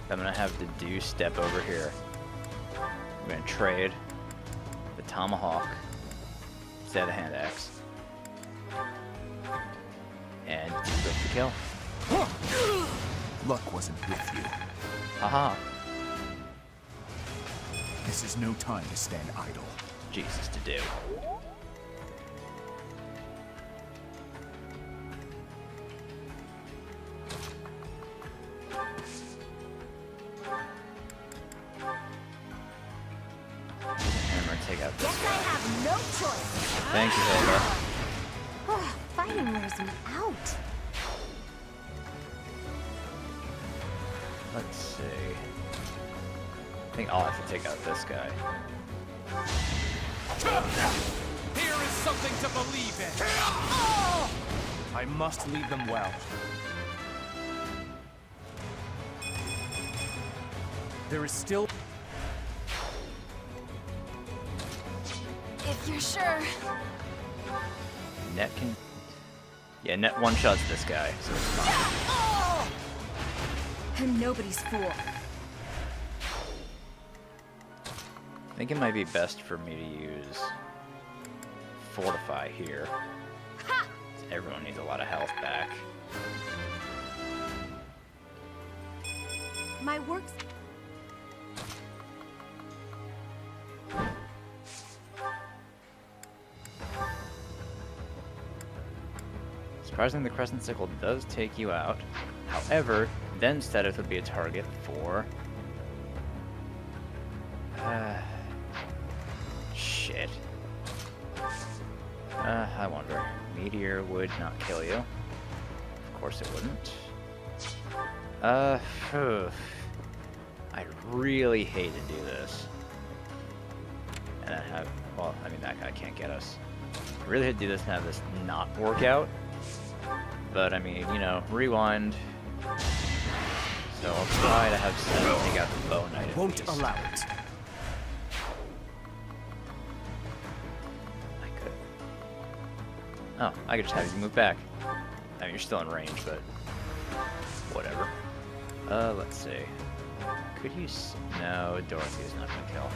I'm gonna have the Deuce step over here. I'm gonna trade the Tomahawk instead of the hand axe. And go for the kill. Luck wasn't with you. Haha. This is no time to stand idle. Jesus to do. Hammer, take out this Guess I guy. have no choice. Thank you, Hilda. Fighting wears me out. Let's see. I think I'll have to take out this guy. Here is something to believe in. I must lead them well. There is still... If you're sure. Net can... Yeah, Net one-shots this guy, so it's fine. I'm nobody's fool. I think it might be best for me to use Fortify here. Everyone needs a lot of health back. My work's... Surprisingly, the Crescent Sickle does take you out. However, then Stedith would be a target for... shit. I wonder. Meteor would not kill you. Of course it wouldn't. I'd really hate to do this. And I have Well, I mean, that guy can't get us. I really had to do this and have this not work out. But, I mean, you know, rewind. So I'll try to have Sen take out the bow knight at Won't least. allow it. Oh, I could just have you move back. I mean, you're still in range, but whatever. Let's see. Could you no, Dorothy's not gonna kill.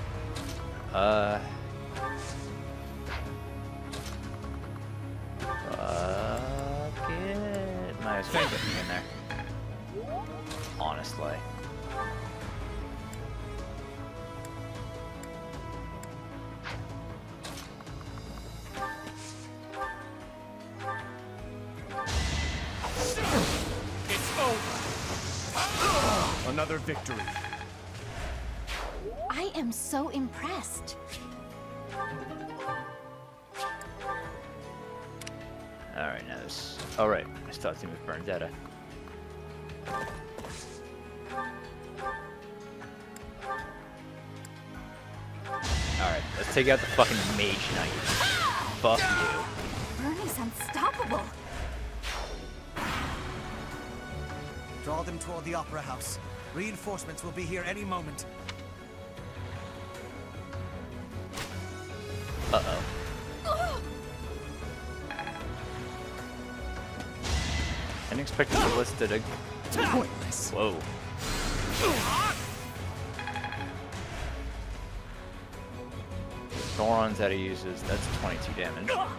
Fuck it. Might as well get me in there. Honestly. It's over. Another victory. I am so impressed. Alright, now this. Alright, I still have to move Bernadetta. Alright, let's take out the fucking Mage Knight. Fuck you. Bernie's unstoppable. Draw them toward the Opera House. Reinforcements will be here any moment. Uh-oh. I didn't expect the ballista to... Pointless. Whoa. Thoron's that he uses, that's 22 damage. Yeah,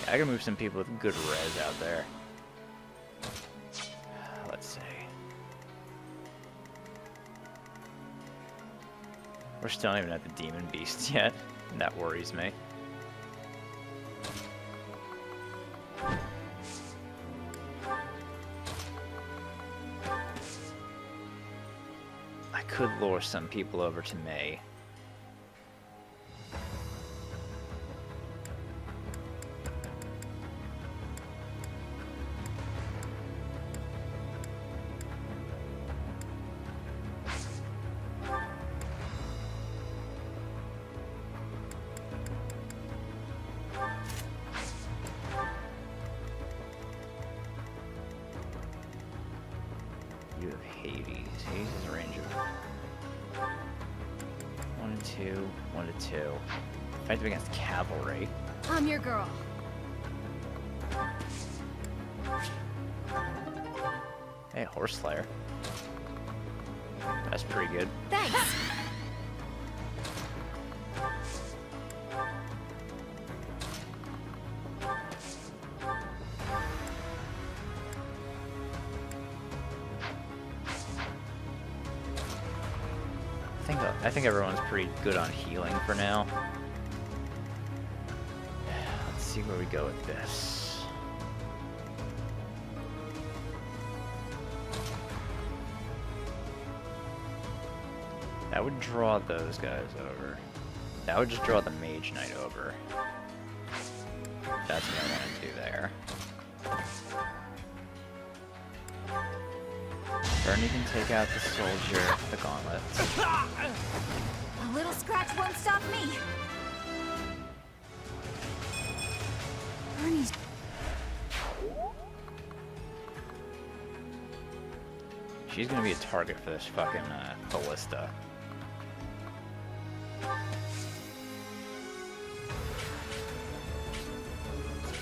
I can move some people with good res out there. Let's see. We're still not even at the Demon Beasts yet, and that worries me. I could lure some people over to May. You have Hades. Hades has a range of 1 and 2, 1 to 2. Effective against cavalry. I'm your girl. Hey, Horse Slayer. That's pretty good. Thanks. I think everyone's pretty good on healing for now. Let's see where we go with this. That would draw those guys over. That would just draw the Mage Knight over. That's what I want to do there. Bernie can take out the soldier, the gauntlets. A little scratch won't stop me. Bernie's... She's gonna be a target for this fucking ballista.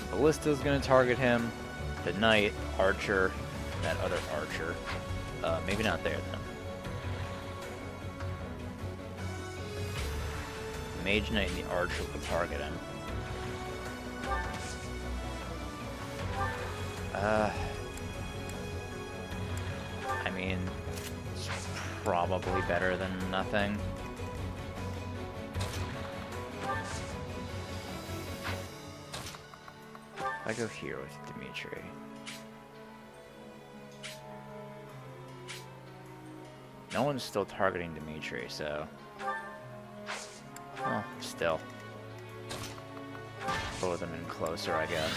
Ballista's gonna target him. The knight, archer, that other archer. Maybe not there then. Mage Knight and the archer will target him. I mean, it's probably better than nothing. I go here with Dimitri. No one's still targeting Dimitri, so... Well, still. Pull them in closer, I guess.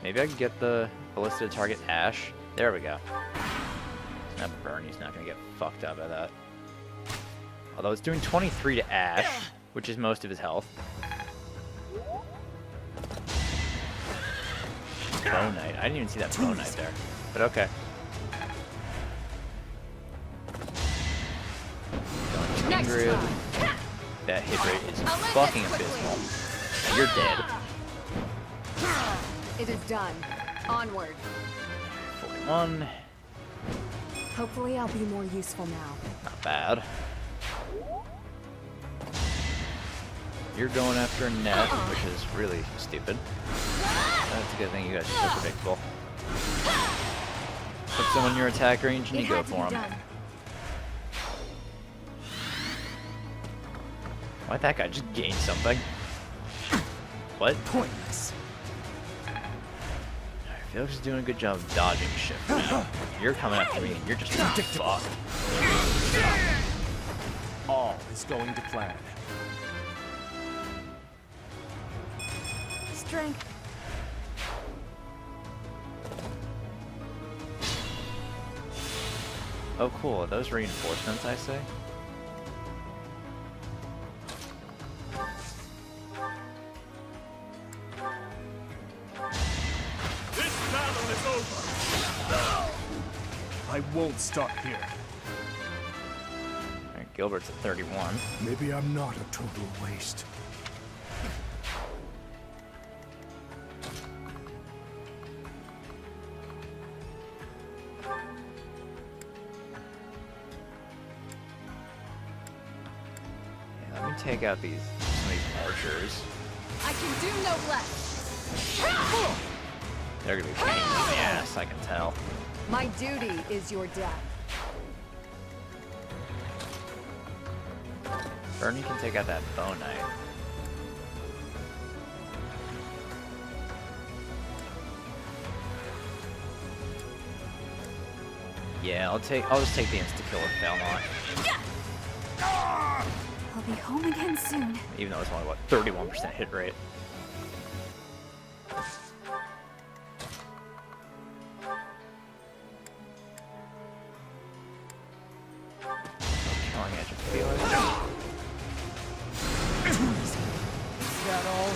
Maybe I can get the ballista to target Ash. There we go. Now Bernie's not gonna get fucked up by that. Although it's doing 23 to Ash, which is most of his health. Pro Knight. I didn't even see that Pro Knight there. But okay. Going Kindred. That hit rate is fucking abysmal. Now you're dead. It is done. Onward. 41. Hopefully I'll be more useful now. Not bad. You're going after a net, which is really stupid. That's a good thing you guys are so predictable. Put someone in your attack range and you go for him. Why'd that guy just gain something? What? Pointless. Felix is doing a good job of dodging shit for now. You're coming after me and you're just fucked. All is going to plan. Strength. Oh cool, are those reinforcements I say? I won't stop here. Alright, Gilbert's at 31. Maybe I'm not a total waste. Yeah, let me take out some of these archers. I can do no less. They're gonna be pains in the ass, I can tell. My duty is your death. Bernie can take out that bow knight. Yeah, I'll just take the insta-kill with Belmont. I'll be home again soon. Even though it's only, what, 31% hit rate. Killing edge of Felix. Is that all?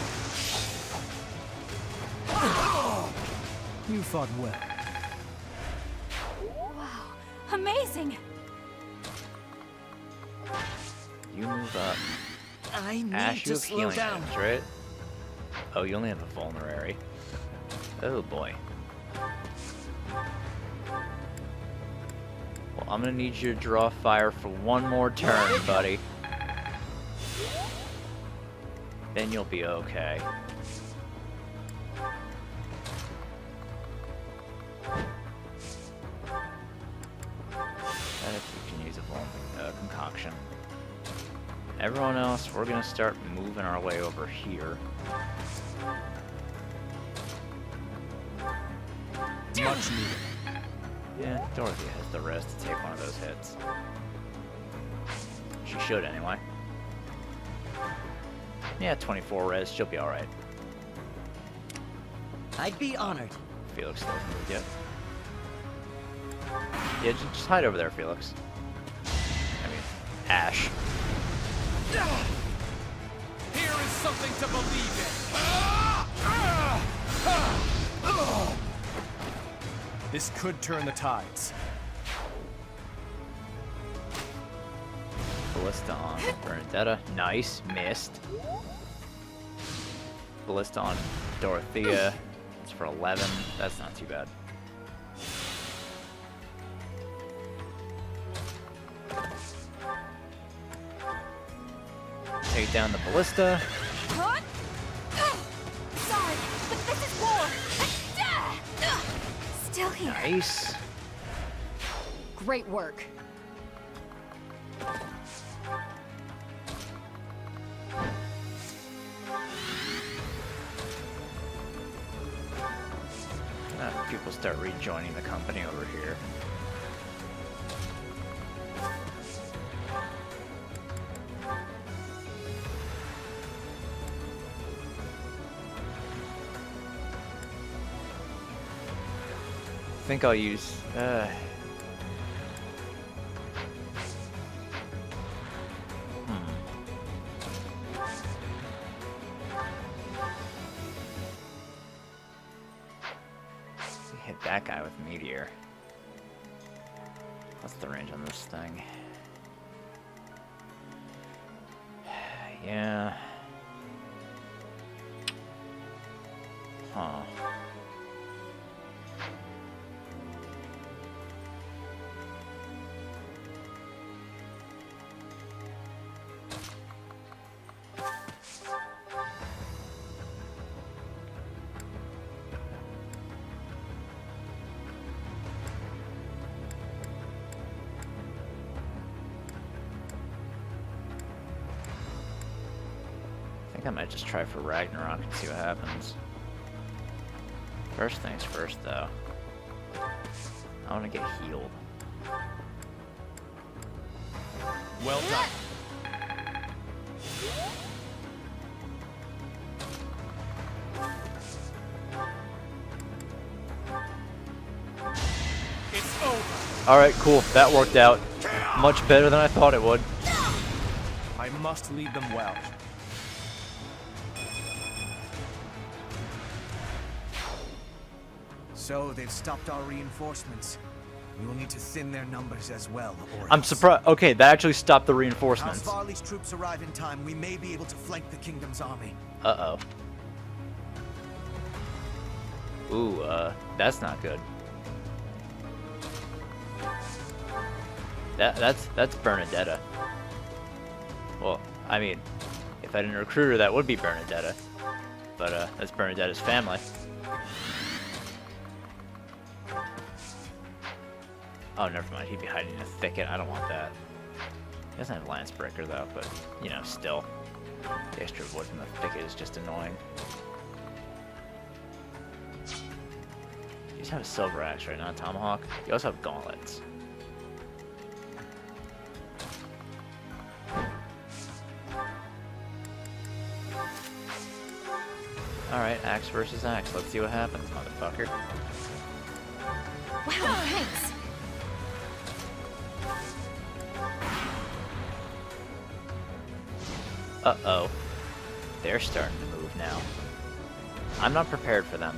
You fought well. Wow, amazing! You move up. I need Ash, you to have slow healing down. items, right? Oh, you only have a vulnerary. Oh boy. Well, I'm gonna need you to draw fire for one more turn, buddy. Then you'll be okay. And if you can use a concoction. Everyone else, we're gonna start moving our way over here. Much needed. Yeah, Dorothy has the rest to take one of those hits. She should anyway. Yeah, 24 res, she'll be alright. I'd be honored. Felix doesn't move yet. Yeah, just hide over there, Felix. I mean, Ash. Here is something to believe in. This could turn the tides. Ballista on Bernadetta. Nice. Missed. Ballista on Dorothea. It's for 11. That's not too bad. Take down the Ballista. Sorry, but this is war! Still here. Nice. Great work. People start rejoining the company over here. I think I'll use that guy with Meteor. What's the range on this thing? Yeah. Huh. I might just try for Ragnarok and see what happens. First things first, though. I want to get healed. Well done. It's over. Alright, cool. That worked out. Much better than I thought it would. I must lead them well. So they've stopped our reinforcements. We will need to thin their numbers as well, or I'm else. surprised. Okay, that actually stopped the If reinforcements. House Varley's troops arrive in time, we may be able to flank the kingdom's army. Uh-oh. Ooh, that's not good. That's Bernadetta. Well, I mean, if I didn't recruit her, that would be Bernadetta. But, that's Bernadetta's family. Oh, never mind. He'd be hiding in a thicket. I don't want that. He doesn't have Lance Breaker, though, but, you know, still. The extra wood in the thicket is just annoying. You just have a silver axe, right? Not a tomahawk. You also have gauntlets. Alright, axe versus axe. Let's see what happens, motherfucker. Wow, thanks. Uh-oh. They're starting to move now. I'm not prepared for them.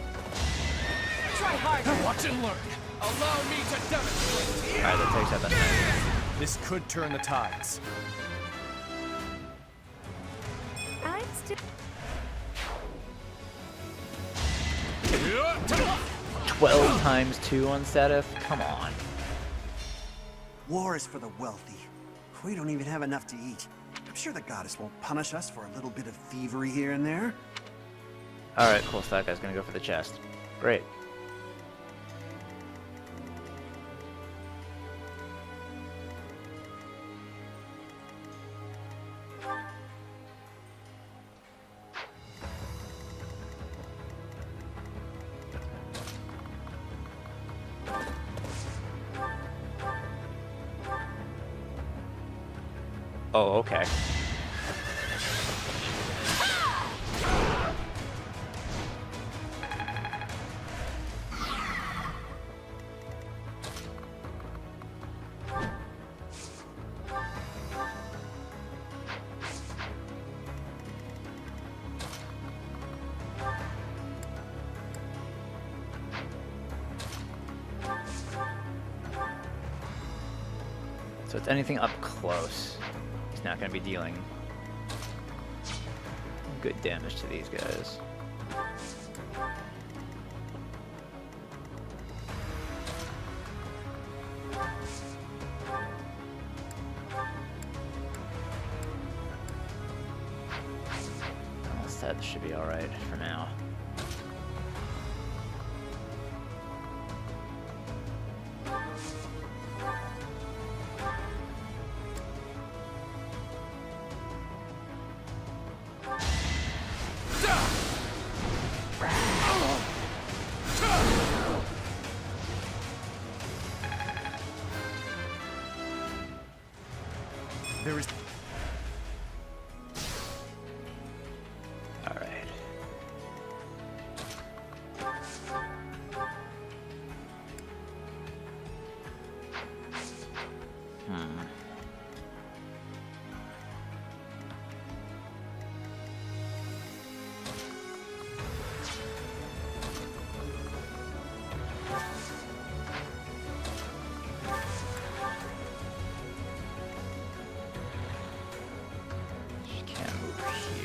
Try harder. Watch and learn. Allow me to demonstrate. Alright, that takes out the knife. This could turn the tides. I'm still... 12 times 2 on Sedith? Come on. War is for the wealthy. We don't even have enough to eat. I'm sure the goddess won't punish us for a little bit of thievery here and there. Alright, cool. So that guy's gonna go for the chest. Great. Oh, okay. So it's anything up close. He's not going to be dealing good damage to these guys. That should be alright for now. There is... Alright.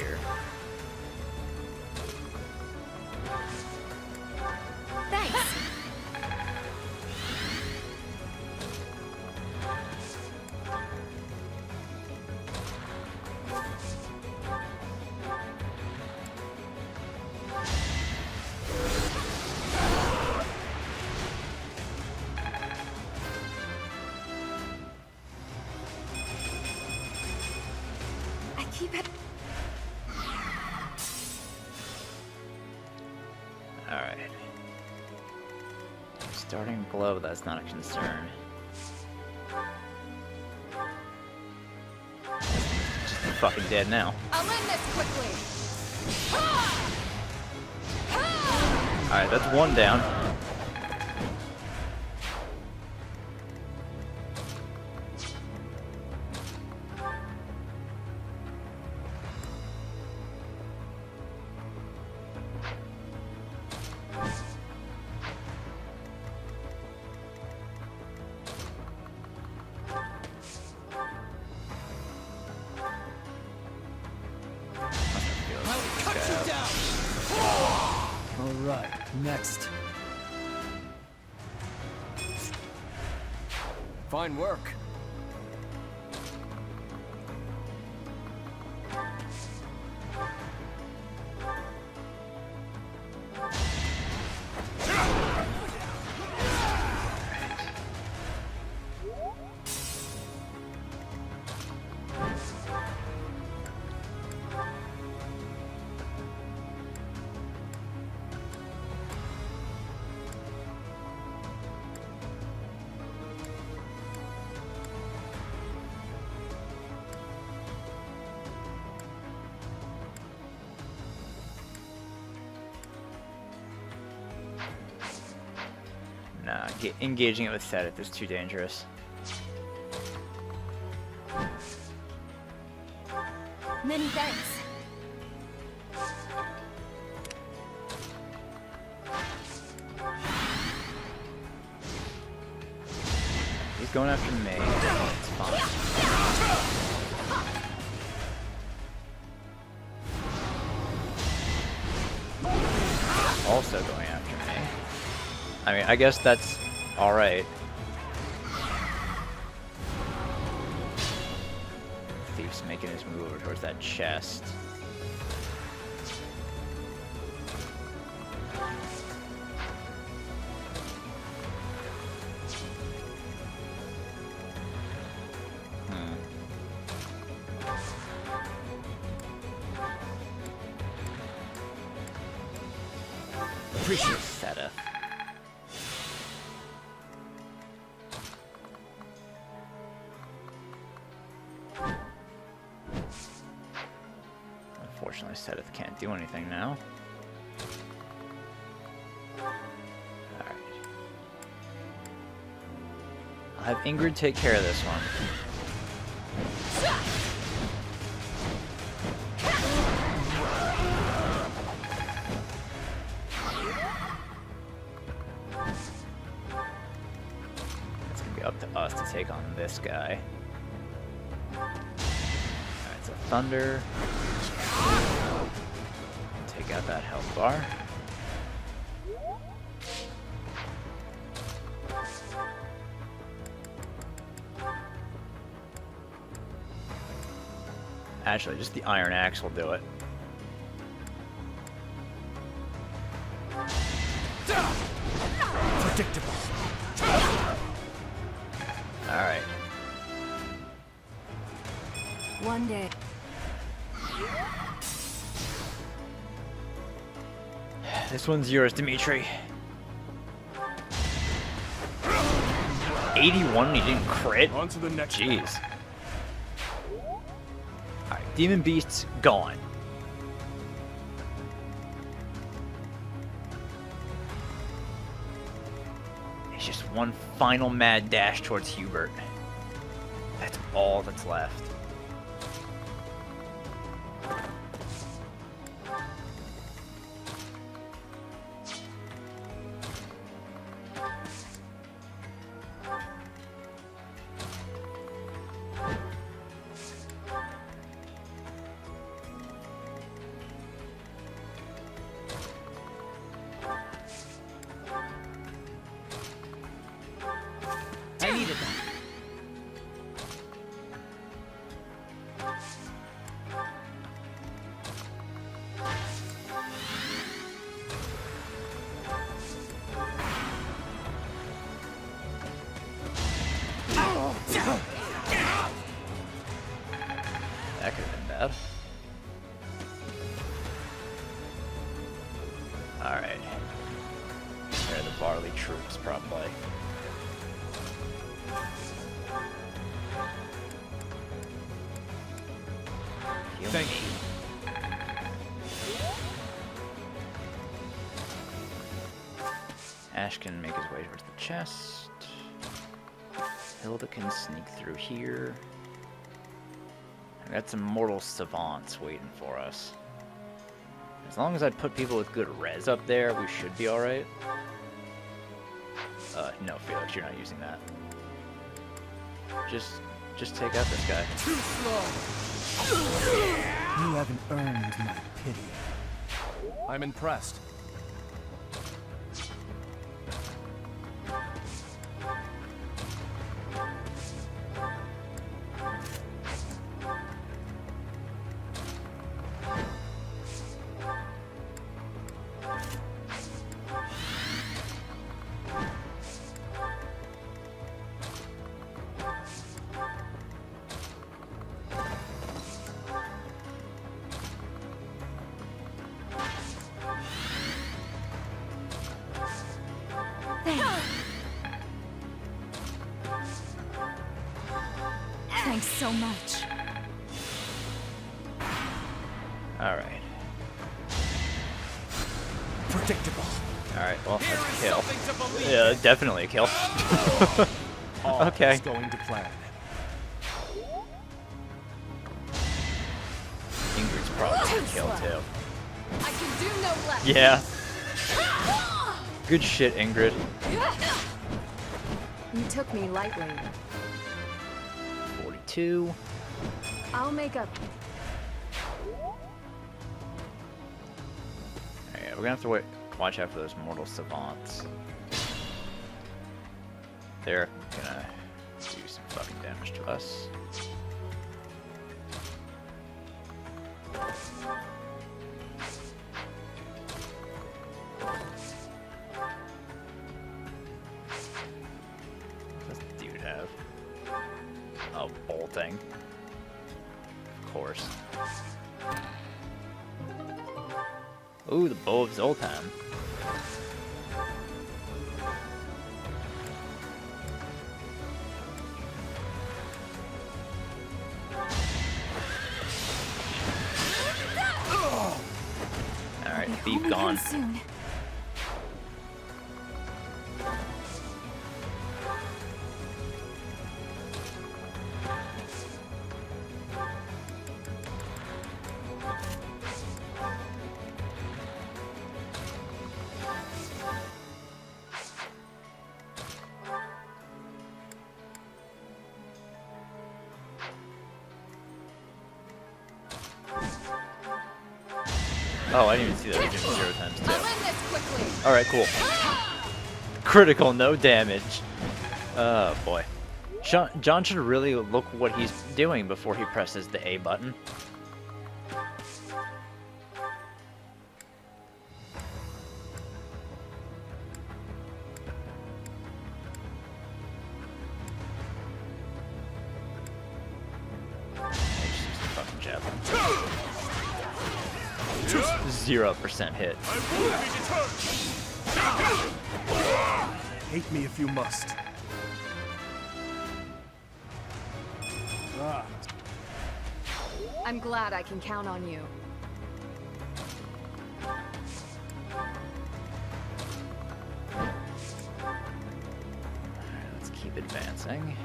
here. Thanks. I keep it. Alright. Starting below, that's not a concern. Just fucking dead now. I'll end this quickly. Alright, that's one down. Alright, next. Fine work. Nah, engaging it with Sedith is too dangerous. Many thanks. He's going after me. It's fine. Also going after me. I mean, I guess that's alright. Thief's making his move over towards that chest. Appreciate Sedith. Unfortunately, Sedith can't do anything now. Alright. I'll have Ingrid take care of this one. It's gonna be up to us to take on this guy. Alright, so Thunder. Take out that health bar. Actually, just the Iron Axe will do it. Predictable. Alright. One day. This one's yours, Dimitri. 81 and he didn't crit? On to the next. Jeez. Alright, Demon Beast's gone. It's just one final mad dash towards Hubert. That's all that's left. bad. Alright. They're the Barley troops, probably. Thank you. Ash can make his way towards the chest. Hilda can sneak through here. I got some mortal savants waiting for us. As long as I put people with good res up there, we should be alright. No, Felix, you're not using that. Just take out this guy. Too slow. You haven't earned my pity. I'm impressed. Thanks so much. Alright. Predictable. Alright, well, that's a kill. Yeah, definitely a kill. Okay. Going to plan. Ingrid's probably gonna kill too. I can do no less. Yeah. Good shit, Ingrid. You took me lightly. 42. I'll make up. Alright, we're gonna have to watch out for those mortal savants. They're gonna do some fucking damage to us. What does the dude have? Oh, bolting. Of course. Ooh, the Bow of Zoltan. Alright, thief gone. Soon. Oh, I didn't even see that. They're doing 0 times 2. I'll end this quickly. Alright, cool. Critical, no damage. Oh, boy. John should really look what he's doing before he presses the A button. Fucking javelin. 0% hit. Hate me if you must. I'm glad I can count on you. Let's keep advancing.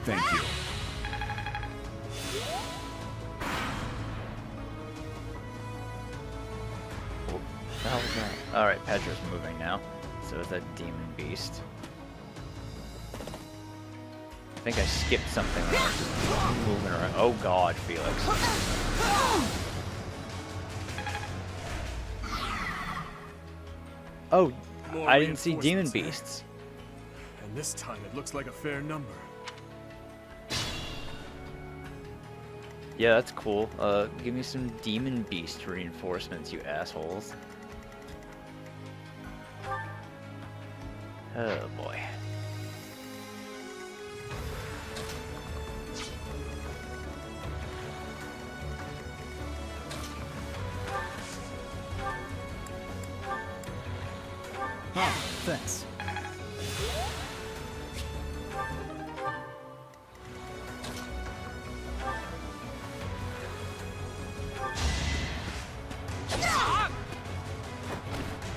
Thank you. What the hell was that? Alright, Petra's moving now. So is that demon beast. I think I skipped something when I was just moving around. Oh god, Felix. Oh, More I didn't see demon reinforcements, eh? beasts. And this time it looks like a fair number. Yeah, that's cool. Give me some demon beast reinforcements, you assholes. Oh boy. Oh, thanks.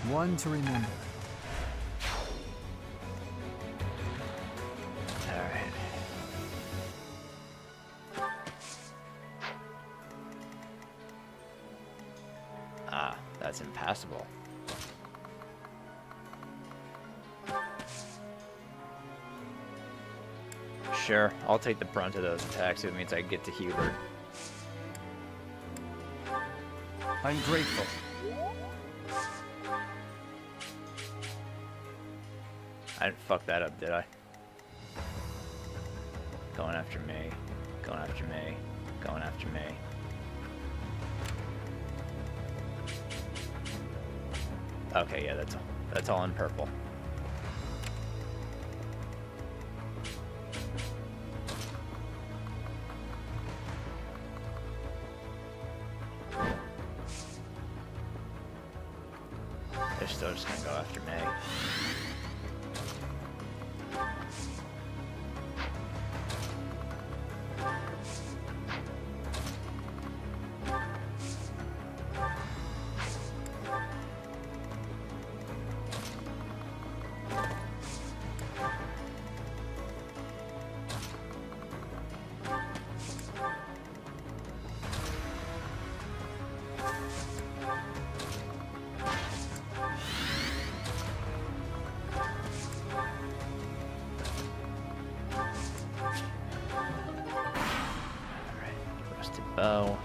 One to remember. Alright. Ah, that's impassable. Sure, I'll take the brunt of those attacks if it means I get to Hubert. I'm grateful. I didn't fuck that up, did I? Going after me. Going after me. Going after me. Okay, yeah, that's all in purple. They're still just gonna go after me. Bow.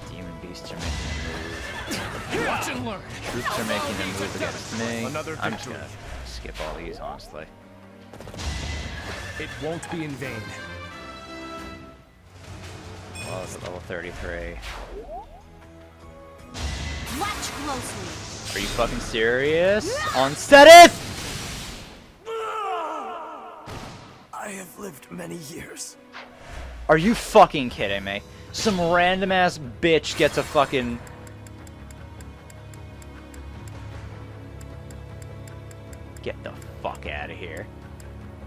Demon beasts are making a move. Watch and learn. Troops are making a move against me. Another I'm just victory. gonna skip all these, honestly. It won't be in vain. Well, it's at level 33. Watch closely. Are you fucking serious? On Zenith! I have lived many years. Are you fucking kidding me? Some random ass bitch gets a fucking... Get the fuck out of here.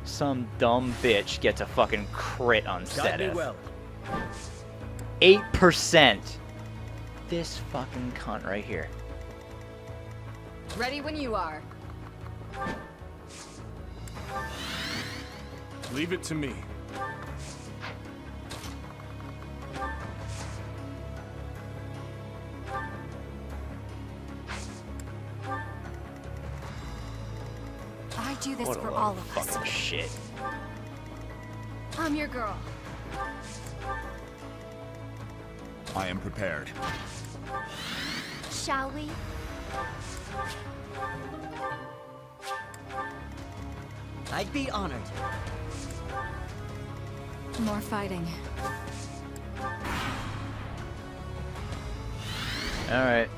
Some dumb bitch gets a fucking crit on Got me Zenith. well. 8%. This fucking cunt right here. Ready when you are. Leave it to me. I do this What a for load all of of us. fucking shit. I'm your girl. I am prepared. Shall we? I'd be honored. More fighting. Alright.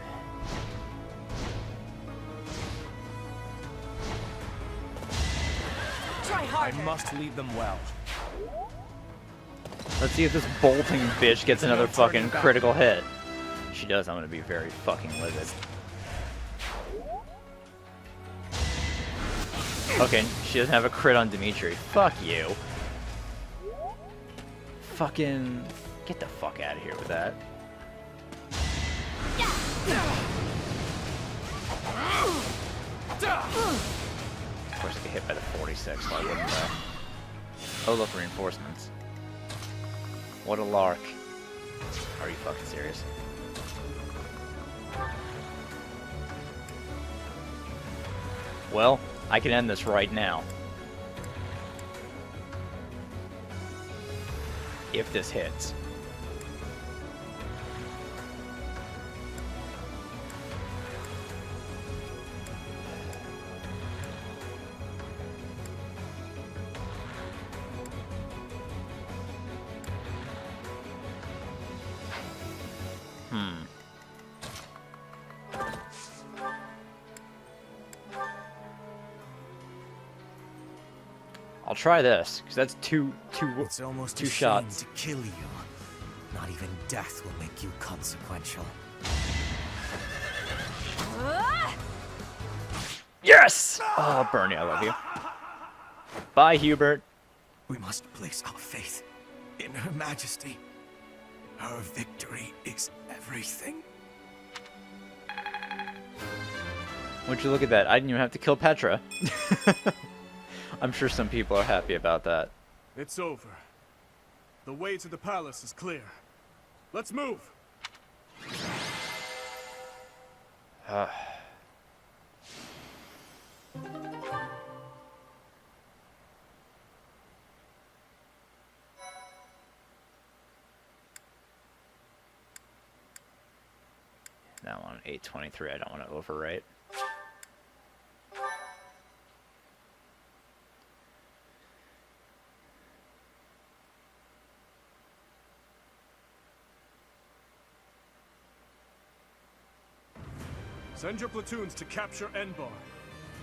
Try I harder. must lead them well. Let's see if this bolting bitch gets another fucking critical hit. If she does, I'm gonna be very fucking livid. Okay, she doesn't have a crit on Dimitri. Fuck you. Fucking... Get the fuck out of here with that. Of course I get hit by the 46, why wouldn't I? Oh look, reinforcements. What a lark. Are you fucking serious? Well, I can end this right now. If this hits. I'll try this, because that's It's almost two a shame shots. to kill you. Not even death will make you consequential. Yes! Oh, Bernie, I love you. Bye, Hubert. We must place our faith in Her Majesty. Her victory is everything. Would you look at that? I didn't even have to kill Petra. I'm sure some people are happy about that. It's over. The way to the palace is clear. Let's move! That one, 823, I don't want to overwrite. Send your platoons to capture Enbarr.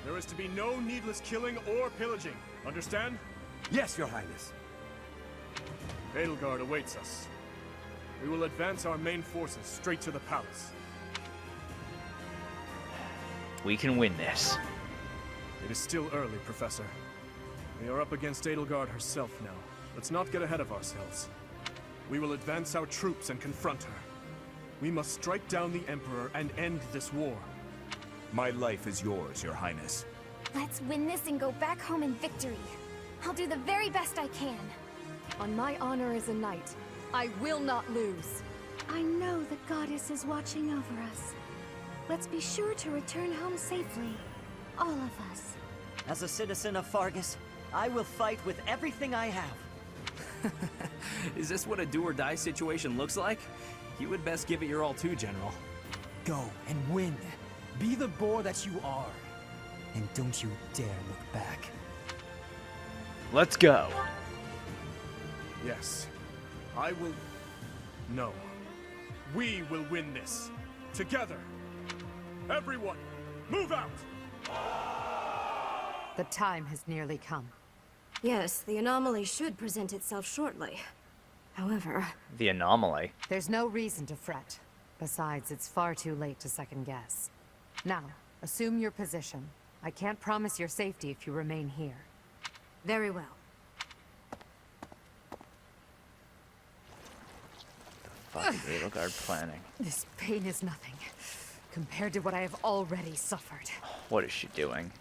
There is to be no needless killing or pillaging. Understand? Yes, Your Highness. Edelgard awaits us. We will advance our main forces straight to the palace. We can win this. It is still early, Professor. We are up against Edelgard herself now. Let's not get ahead of ourselves. We will advance our troops and confront her. We must strike down the Emperor and end this war. My life is yours, Your Highness. Let's win this and go back home in victory. I'll do the very best I can. On my honor as a knight, I will not lose. I know the goddess is watching over us. Let's be sure to return home safely. All of us. As a citizen of Fargus, I will fight with everything I have. Is this what a do-or-die situation looks like? You would best give it your all too, General. Go and win. Be the boar that you are. And don't you dare look back. Let's go. Yes. I will... No. We will win this. Together. Everyone, move out! The time has nearly come. Yes, the anomaly should present itself shortly. However... The anomaly. There's no reason to fret. Besides, it's far too late to second guess. Now, assume your position. I can't promise your safety if you remain here. Very well. Fuck is Edelgard planning? This pain is nothing compared to what I have already suffered. What is she doing?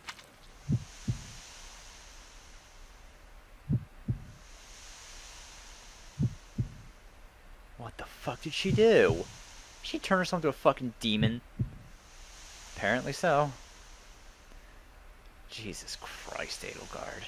What the fuck did she do? Did she turn herself into a fucking demon? Apparently so. Jesus Christ, Edelgard.